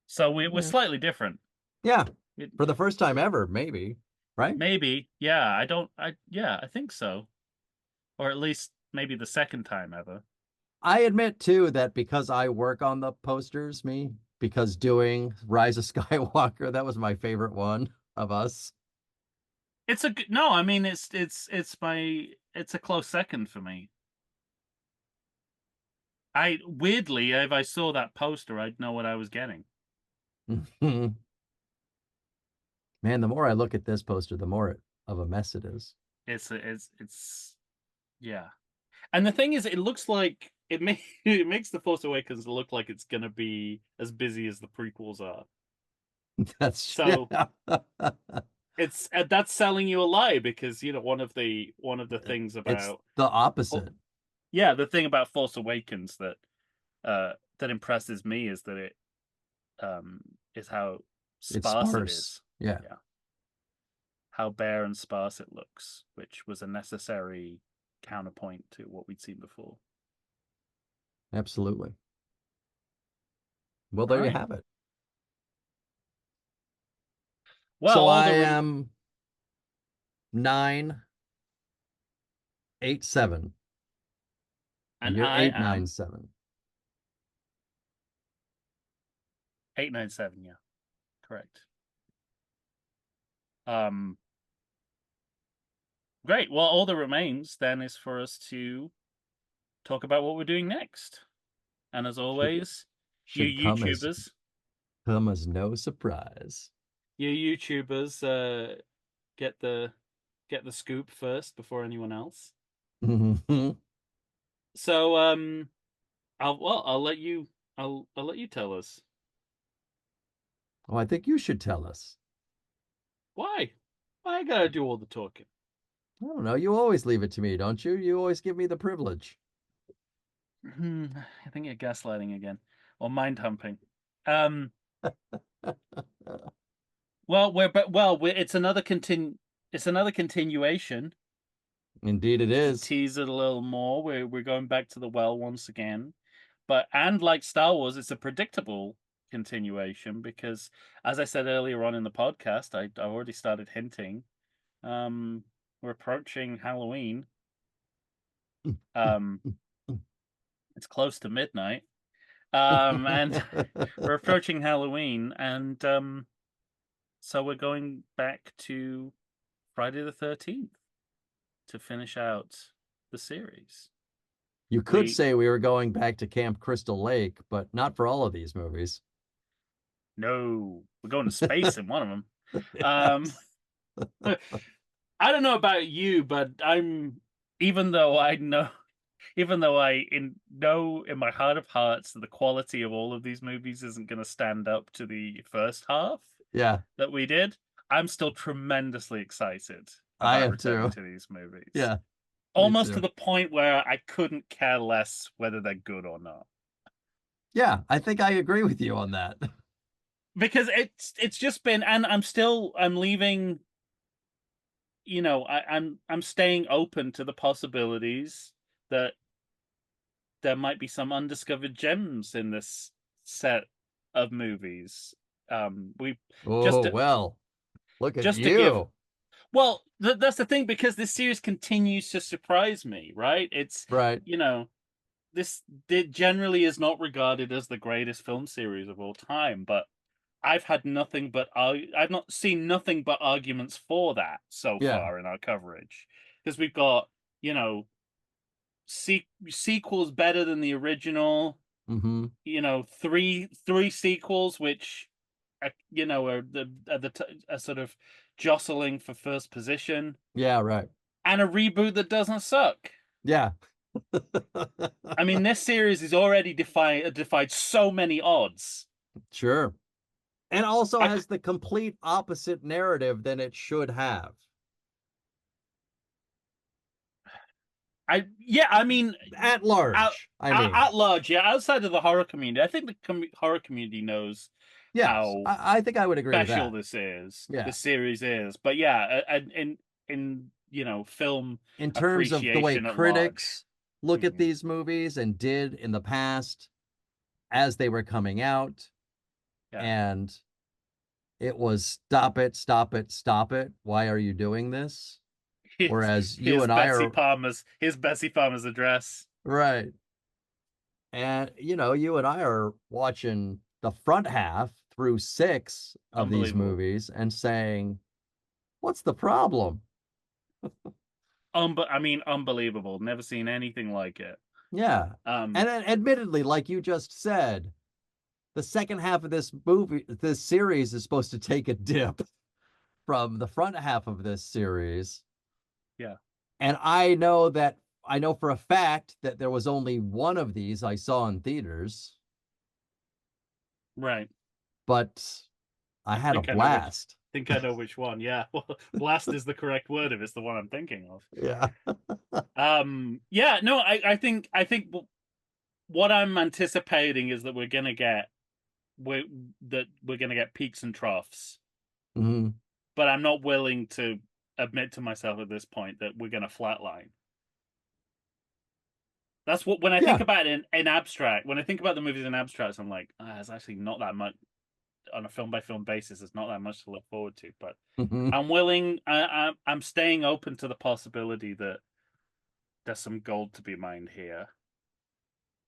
so we're Yeah. slightly different. Yeah. It, For the first time ever, maybe. Right? maybe, yeah, I think so, or at least maybe the second time ever. I admit too that because I work on the posters, because doing Rise of Skywalker, that was my favorite one of us. No, I mean it's a close second for me. I weirdly, if I saw that poster, I'd know what I was getting. Man, the more I look at this poster, the more of a mess it is. It's yeah. And the thing is, it looks like it makes the Force Awakens look like it's gonna be as busy as the prequels are. That's So yeah. it's that's selling you a lie because one of the things It's about the oh, opposite. yeah, the thing about Force Awakens that impresses me is that um is how It's sparse it sparse. is. Yeah, Yeah, how bare and sparse it looks, which was a necessary counterpoint to what we'd seen before. absolutely. Well, All there you right. have it. Well, So all I the am 987, and and you're I am 897. 897. Yeah, correct. Um, great. Well, all that remains then is for us to talk about what we're doing next. And as Should always, you should YouTubers, come as no surprise. you YouTubers, get the get the scoop first before anyone else. Oh, So, I'll let you I'll let you tell us I think you should tell us. why. Why I gotta do all the talking? I don't know. You always leave it to me, don't you? You always give me the privilege. I think you're gaslighting again, or mind humping. Um, it's another it's another continuation. Indeed, it To is. tease it a little more, we're going back to the well once again. But and like Star Wars, it's a predictable continuation because, as I said earlier on in the podcast, I already started hinting. Um, we're approaching Halloween. Um, it's close to midnight. And we're approaching Halloween, and so we're going back to Friday the 13th to finish out the series. You could We say we were going back to Camp Crystal Lake, but not for all of these movies. No, we're going to space in one of them. Um, Yes. I don't know about you, but even though I know, even though know in my heart of hearts that the quality of all of these movies isn't going to stand up to the first half Yeah, that we did, I'm still tremendously excited I about am returning too. to these movies. Yeah, me Almost to too. the point where I couldn't care less whether they're good or not. Yeah, I think I agree with you on that. Because it's just been, and I'm leaving, I'm staying open to the possibilities that there might be some undiscovered gems in this set of movies. We just Oh, to, well, look at just to give you. well, that's the thing because this series continues to surprise me, right? It's Right. you know this it generally is not regarded as the greatest film series of all time, but I've had nothing but I've not seen nothing but arguments for that so Yeah. far in our coverage, because we've got, you know, sequels better than the original, Hmm. you know, three sequels which you know, are sort of jostling for first position, Yeah, right. and a reboot that doesn't suck. Yeah. I mean, this series is already defied so many odds. Sure. And also I has the complete opposite narrative than it should have. yeah, I mean, At out, large, I mean. at large, yeah, outside of the horror community, I think the horror community knows Yes, how I think I would agree with special that. this Yeah. series is. But yeah, in you know, film In terms of the way appreciation at large. critics look at Mhm. these movies and did in the past as they were coming out, Yeah. and it was stop it, stop it, stop it. Why are you doing this? Whereas you and I are Here's Betsy Palmer's address. right. And you and I are watching the front half through six of these Unbelievable. movies and saying, what's the problem? I mean, unbelievable. Never seen anything like it. Yeah. Um, And admittedly, like you just said, the second half of this series is supposed to take a dip from the front half of this series. yeah, And I know for a fact that there was only one of these I saw in theaters, right. but I had a Think I know which. blast. Think I know which one. Yeah, well, blast is the correct word if it's the one I'm thinking of. Yeah. Yeah, no, I think what I'm anticipating is that we we're gonna get peaks and troughs, Hmm. but I'm not willing to admit to myself at this point that we're gonna flatline. That's what when I think Yeah. about it in abstract. When I think about the movies in abstract, I'm like, it's actually not that much on a film by film basis. It's not that much to look forward to. But Hmm. I'm willing. I'm staying open to the possibility that there's some gold to be mined here.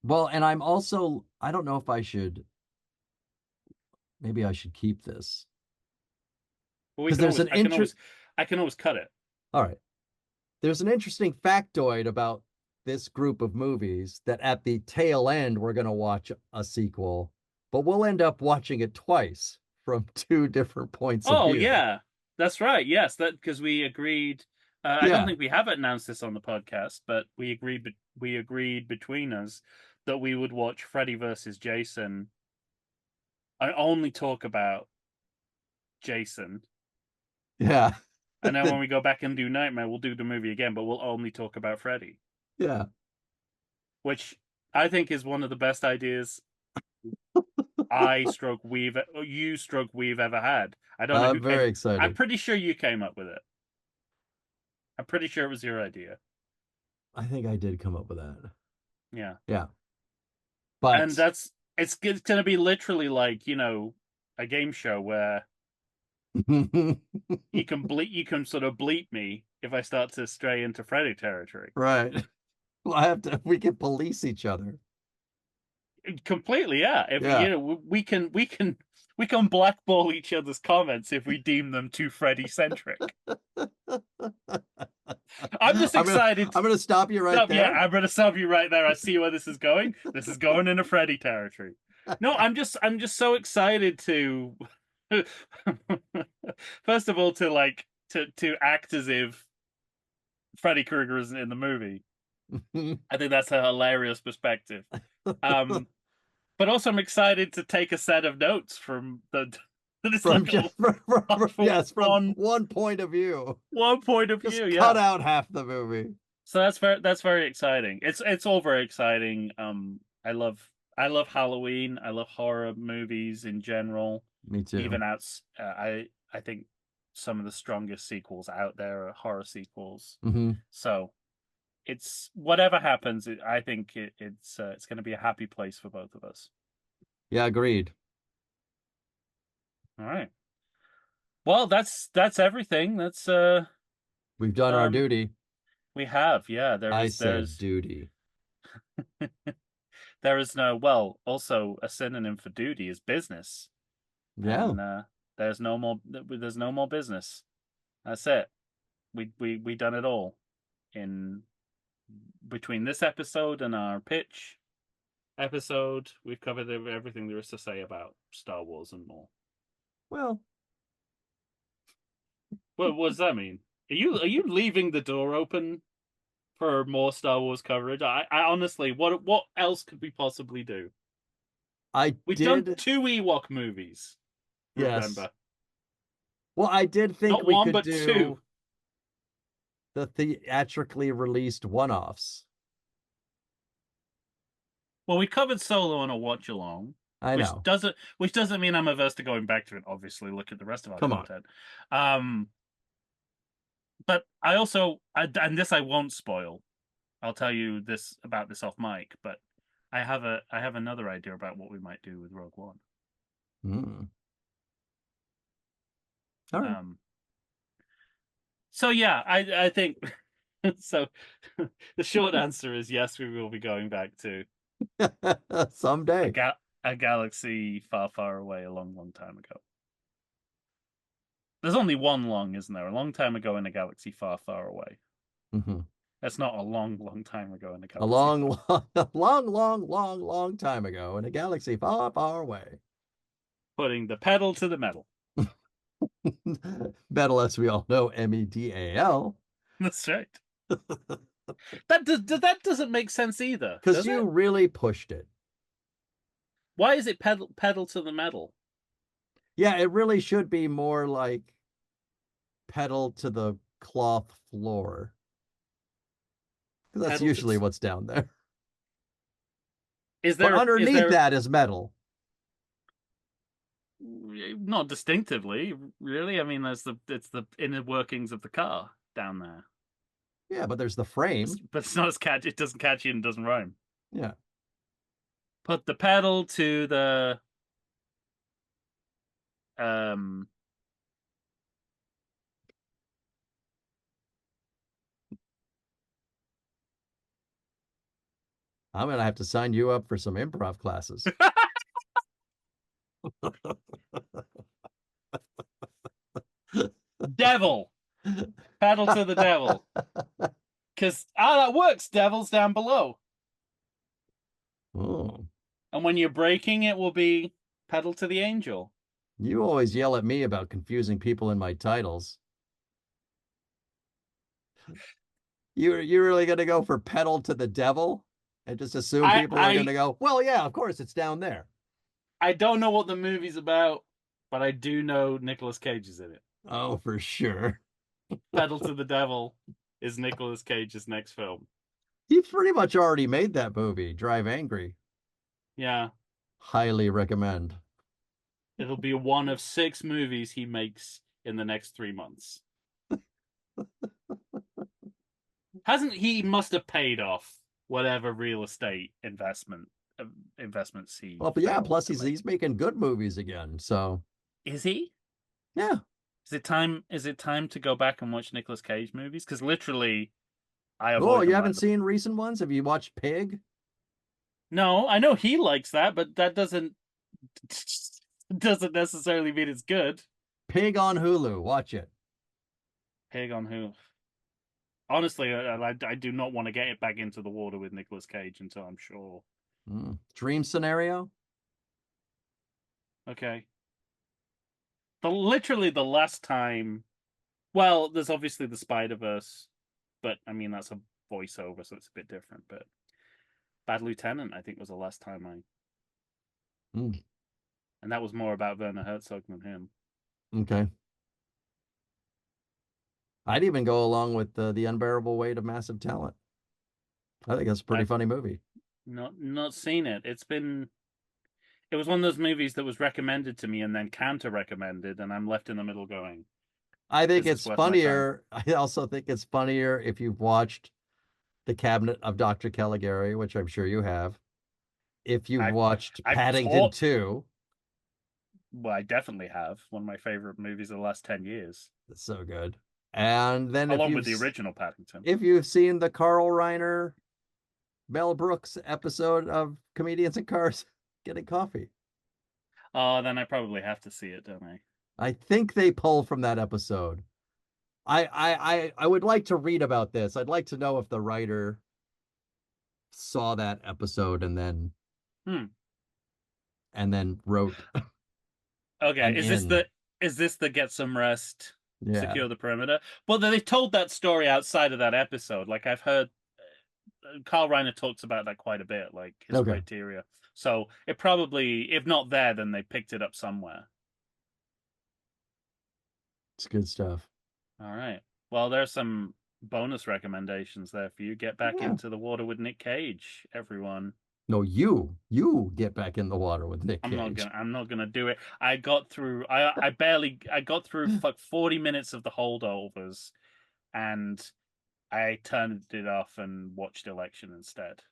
Well, and I don't know if maybe I should keep this But we because can there's always, an interest. I can always cut it. All right. There's an interesting factoid about this group of movies that at the tail end, we're going to watch a sequel, but we'll end up watching it twice from two different points of Oh view. yeah, that's right. Yes, that because we agreed. I don't Yeah. think we have announced this on the podcast, but we agreed between us that we would watch Freddy versus Jason and only talk about Jason. Yeah. And then when we go back and do Nightmare, we'll do the movie again, but we'll only talk about Freddy, Yeah. which I think is one of the best ideas we've ever had. I don't know I'm who came. very I'm excited. pretty sure you came up with it. I'm pretty sure it was your idea. I think I did come up with that. Yeah. Yeah. And But it's going to be literally like, you know, a game show where you can sort of bleep me if I start to stray into Freddy territory. right. We can police each other. Completely, yeah. If you Yeah. know, we can blackball each other's comments if we deem them too Freddy centric. I'm just I'm gonna excited. I'm gonna stop you right Stop, yeah, there. I'm gonna stop you right there. I see where this is going. This is going into Freddy territory. No, I'm just so excited to first of all to act as if Freddy Krueger isn't in the movie. I think that's a hilarious perspective. Um, but also I'm excited to take a set of notes from the this from little just thoughtful yes, from one point of view. one point of view. Just cut Yeah. out half the movie. So that's very exciting. It's all very exciting. I love Halloween. I love horror movies in general. Me too. Even outs, I think some of the strongest sequels out there are horror sequels. Hmm. So it's whatever happens. I think it's going to be a happy place for both of us. Yeah, agreed. All right. Well, that's everything. That's We've done our um duty. we have. Yeah, I said there's duty. there is no, well, also a synonym for duty is business. Yeah. and there's no more business. That's it. We done it all in between this episode and our pitch episode. We've covered everything there is to say about Star Wars and more. Well, What does that mean? Are you leaving the door open for more Star Wars coverage? I honestly, what else could we possibly do? I We've done did. two Ewok movies. Yes. Remember, Well, I did think not we one could but two. do the theatrically released one-offs. Well, we covered Solo on a watch along, I know. which doesn't mean I'm averse to going back to it. Obviously, look at the rest of our Come on. content. Um, but I also, and this I won't spoil. I'll tell you this about this off mic, but I have another idea about what we might do with Rogue One. Mm. All right. So yeah, I think so. The short answer is yes, we will be going back to a Someday. a galaxy far, far away, a long, long time ago. There's only one long, isn't there? A long time ago in a galaxy far, far away. Hmm. That's not a long, long time ago in a A galaxy long, far. long, long, long, long, long time ago in a galaxy far, far away. Putting the pedal to the metal. Metal, as we all know, Medal. That's right. That doesn't make sense either, Because does you it? really pushed it. Why is it pedal to the metal? Yeah, it really should be more like pedal to the cloth floor. Because that's Pedal to usually what's down there. But is underneath there that is metal. not distinctively really? I mean, there's the it's the inner workings of the car down there. Yeah, but there's the frame. But it's not as catchy. It doesn't catch you and doesn't rhyme. Yeah. Put the pedal to the um. I'm gonna have to sign you up for some improv classes. Devil. Pedal to the devil. Because that works. Devil's down below. Oh, And when you're braking, it will be pedal to the angel. you always yell at me about confusing people in my titles. You're really gonna go for pedal to the devil and just assume I people are I gonna go, well, yeah, of course it's down there. I don't know what the movie's about, but I do know Nicolas Cage is in it. Oh, for sure. Pedal to the Devil is Nicolas Cage's next film. He pretty much already made that movie, Drive Angry. Yeah, Highly recommend. it'll be one of 6 movies he makes in the next 3 months. Hasn't he? Must have paid off whatever real estate investments he Well, but yeah, failed plus to make. he's making good movies again. So Is he? yeah. Is it time? Is it time to go back and watch Nicolas Cage movies? Because literally, I Oh, avoid you them haven't like the. seen recent ones? Have you watched Pig? No, I know he likes that, but that doesn't necessarily mean it's good. Pig on Hulu. Watch it. Pig on who? Honestly, I do not want to get it back into the water with Nicolas Cage until I'm sure. Dream Scenario. Okay. Literally the last time. Well, there's obviously the Spider Verse, but I mean that's a voiceover, so it's a bit different. But Bad Lieutenant, I think, was the last time Mm, and that was more about Werner Herzog than him. okay. I'd even go along with the unbearable weight of massive talent. I think that's a pretty I've funny movie. not seen it. It was one of those movies that was recommended to me and then counter recommended, and I'm left in the middle going, I think "Is this it's worth my time?" funnier. I also think it's funnier if you've watched The Cabinet of Dr. Caligari, which I'm sure you have. If you've I watched I Paddington taught. 2, Well, I definitely have one of my favorite movies of the last 10 years, it's so good. And then along with the original Paddington. if you've seen the Carl Reiner Mel Brooks episode of Comedians in Cars Getting Coffee. Oh, then I probably have to see it, don't I? I think they pull from that episode. I would like to read about this. I'd like to know if the writer saw that episode Hmm. and then wrote Okay. an in. Is this the get some rest, Yeah. secure the perimeter? Well, they told that story outside of that episode. Like I've heard Carl Reiner talks about that quite a bit, like his Okay. criteria. So it probably, if not there, then they picked it up somewhere. It's good stuff. All right. Well, there's some bonus recommendations there for you. Get back Yeah. into the water with Nick Cage, everyone. No, you get back in the water with Nick Cage. I'm not gonna do it. I got through like 40 minutes of the holdovers, and I turned it off and watched Election instead.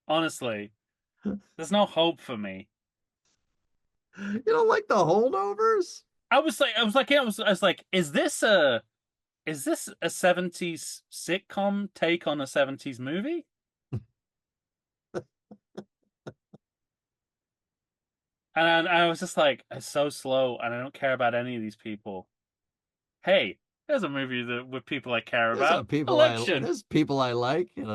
Honestly, there's no hope for me. You don't like the holdovers? I was like, is this a 70s sitcom take on a 70s movie? And I was just like, it's so slow, and I don't care about any of these people. Hey, there's a movie that with people I care about. Election. There's people I like, And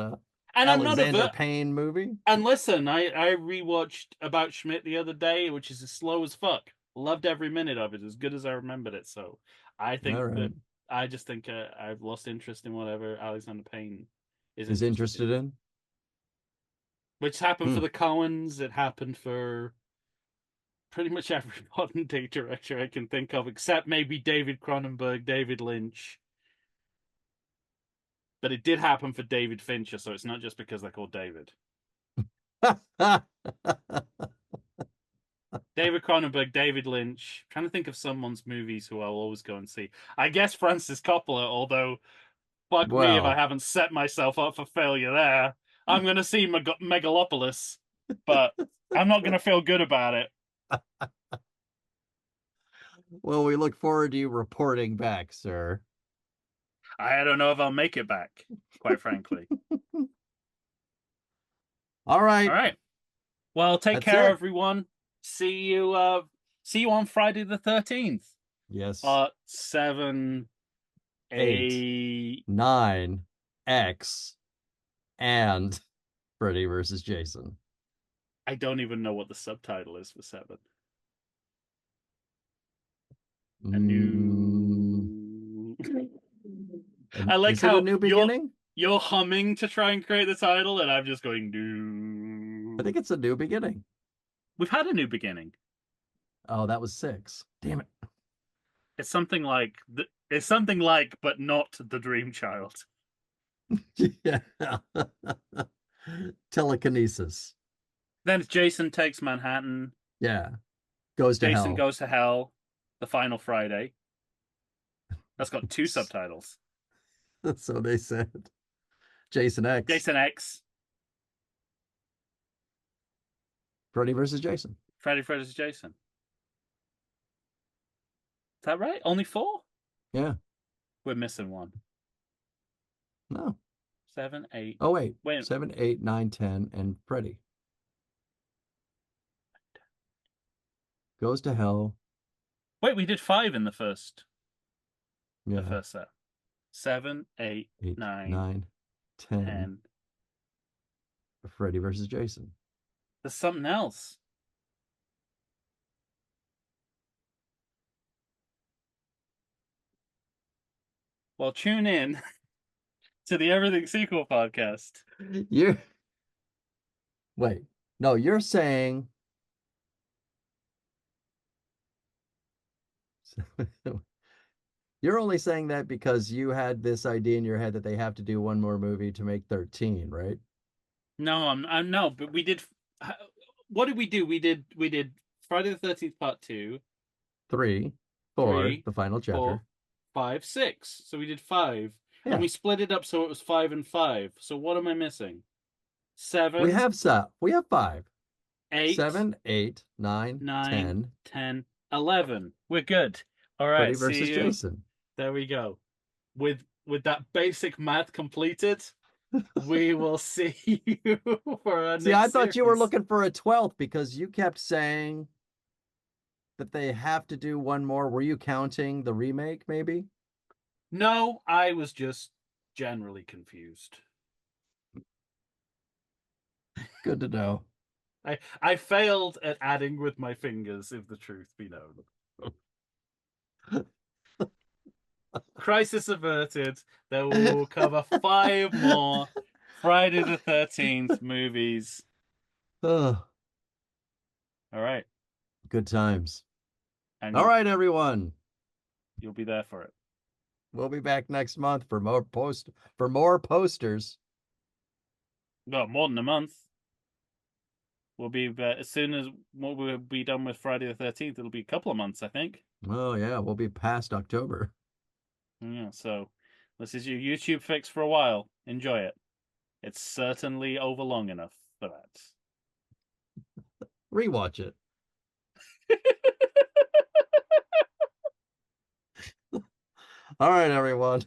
I'm not Alexander a Payne movie. And listen, I rewatched About Schmidt the other day, which is slow as fuck. Loved every minute of it, as good as I remembered it. So I All think that right. I just think I've lost interest in whatever Alexander Payne is Is interested in. interested in? Which happened Hmm. for the Coens. It happened for pretty much every modern day director I can think of, except maybe David Cronenberg, David Lynch. But it did happen for David Fincher, so it's not just because they're called David. David Cronenberg, David Lynch. I'm trying to think of someone's movies who I'll always go and see. I guess Francis Coppola, although fuck me if I Well, haven't set myself up for failure there. I'm going to see Megalopolis, but I'm not going to feel good about it. well, we look forward to you reporting back, sir. I don't know if I'll make it back, quite frankly. All All right. right. Well, take That's care, it. everyone. See you on Friday the 13th. Yes. 7, Eight, 8. nine, X, and Freddy versus Jason. I don't even know what the subtitle is for 7. A Mm, new. and I like is it a how new beginning? you're humming to try and create the title, and I'm just going I think new. it's a new beginning. We've had a new beginning. Oh, that was 6. Damn It's something like, but not the Dream Child. it. Yeah. Telekinesis. Then it's Jason Takes Manhattan. Yeah. Goes to Jason hell. Goes to Hell. The Final Friday. That's got 2 subtitles. So they said. Jason X. Jason X. Freddy versus Jason. Freddy versus Jason. Is that right? Only 4? Yeah. We're missing one. No. 7, 8. Oh wait. Wait. 7, 8, 9, 10, and Freddy. Goes to hell. Wait, we did 5 in the Yeah. first set. 7, 8, 8, 9, 9, 10. 10. Freddy versus Jason. There's something else. Well, tune in to the Everything Sequel podcast. You're wait. No, you're saying you're only saying that because you had this idea in your head that they have to do one more movie to make 13, right? No, I'm no, but we did. What did we do? We did Friday the 13th Part 2, 3, 4, 3, the final 4, chapter. 5, 6. So we did 5, and Yeah. we split it up so it was 5 and 5. So what am I missing? We 7, have 5. 8, 7, 8, 9, 9, 10. 10, 11. We're good. All Freddy right. versus See you. Jason. There we go. With that basic math completed, We will see you for our See, I next thought you were series. looking for a 12th because you kept saying that they have to do one more. Were you counting the remake, maybe? No, I was just generally confused. Good to know. I failed at adding with my fingers, if the truth be known. Crisis averted. Then we will cover 5 more Friday the 13th movies. Oh, All right. good times. And All right, everyone. you'll be there for it. We'll be back next month for more posters. Well, more than a month. We'll be as soon as we'll be done with Friday the 13th. It'll be a couple of months, I think. Oh yeah, we'll be past October. Yeah, so this is your YouTube fix for a while. Enjoy it. It's certainly over long enough for that. Rewatch it. All right, everyone.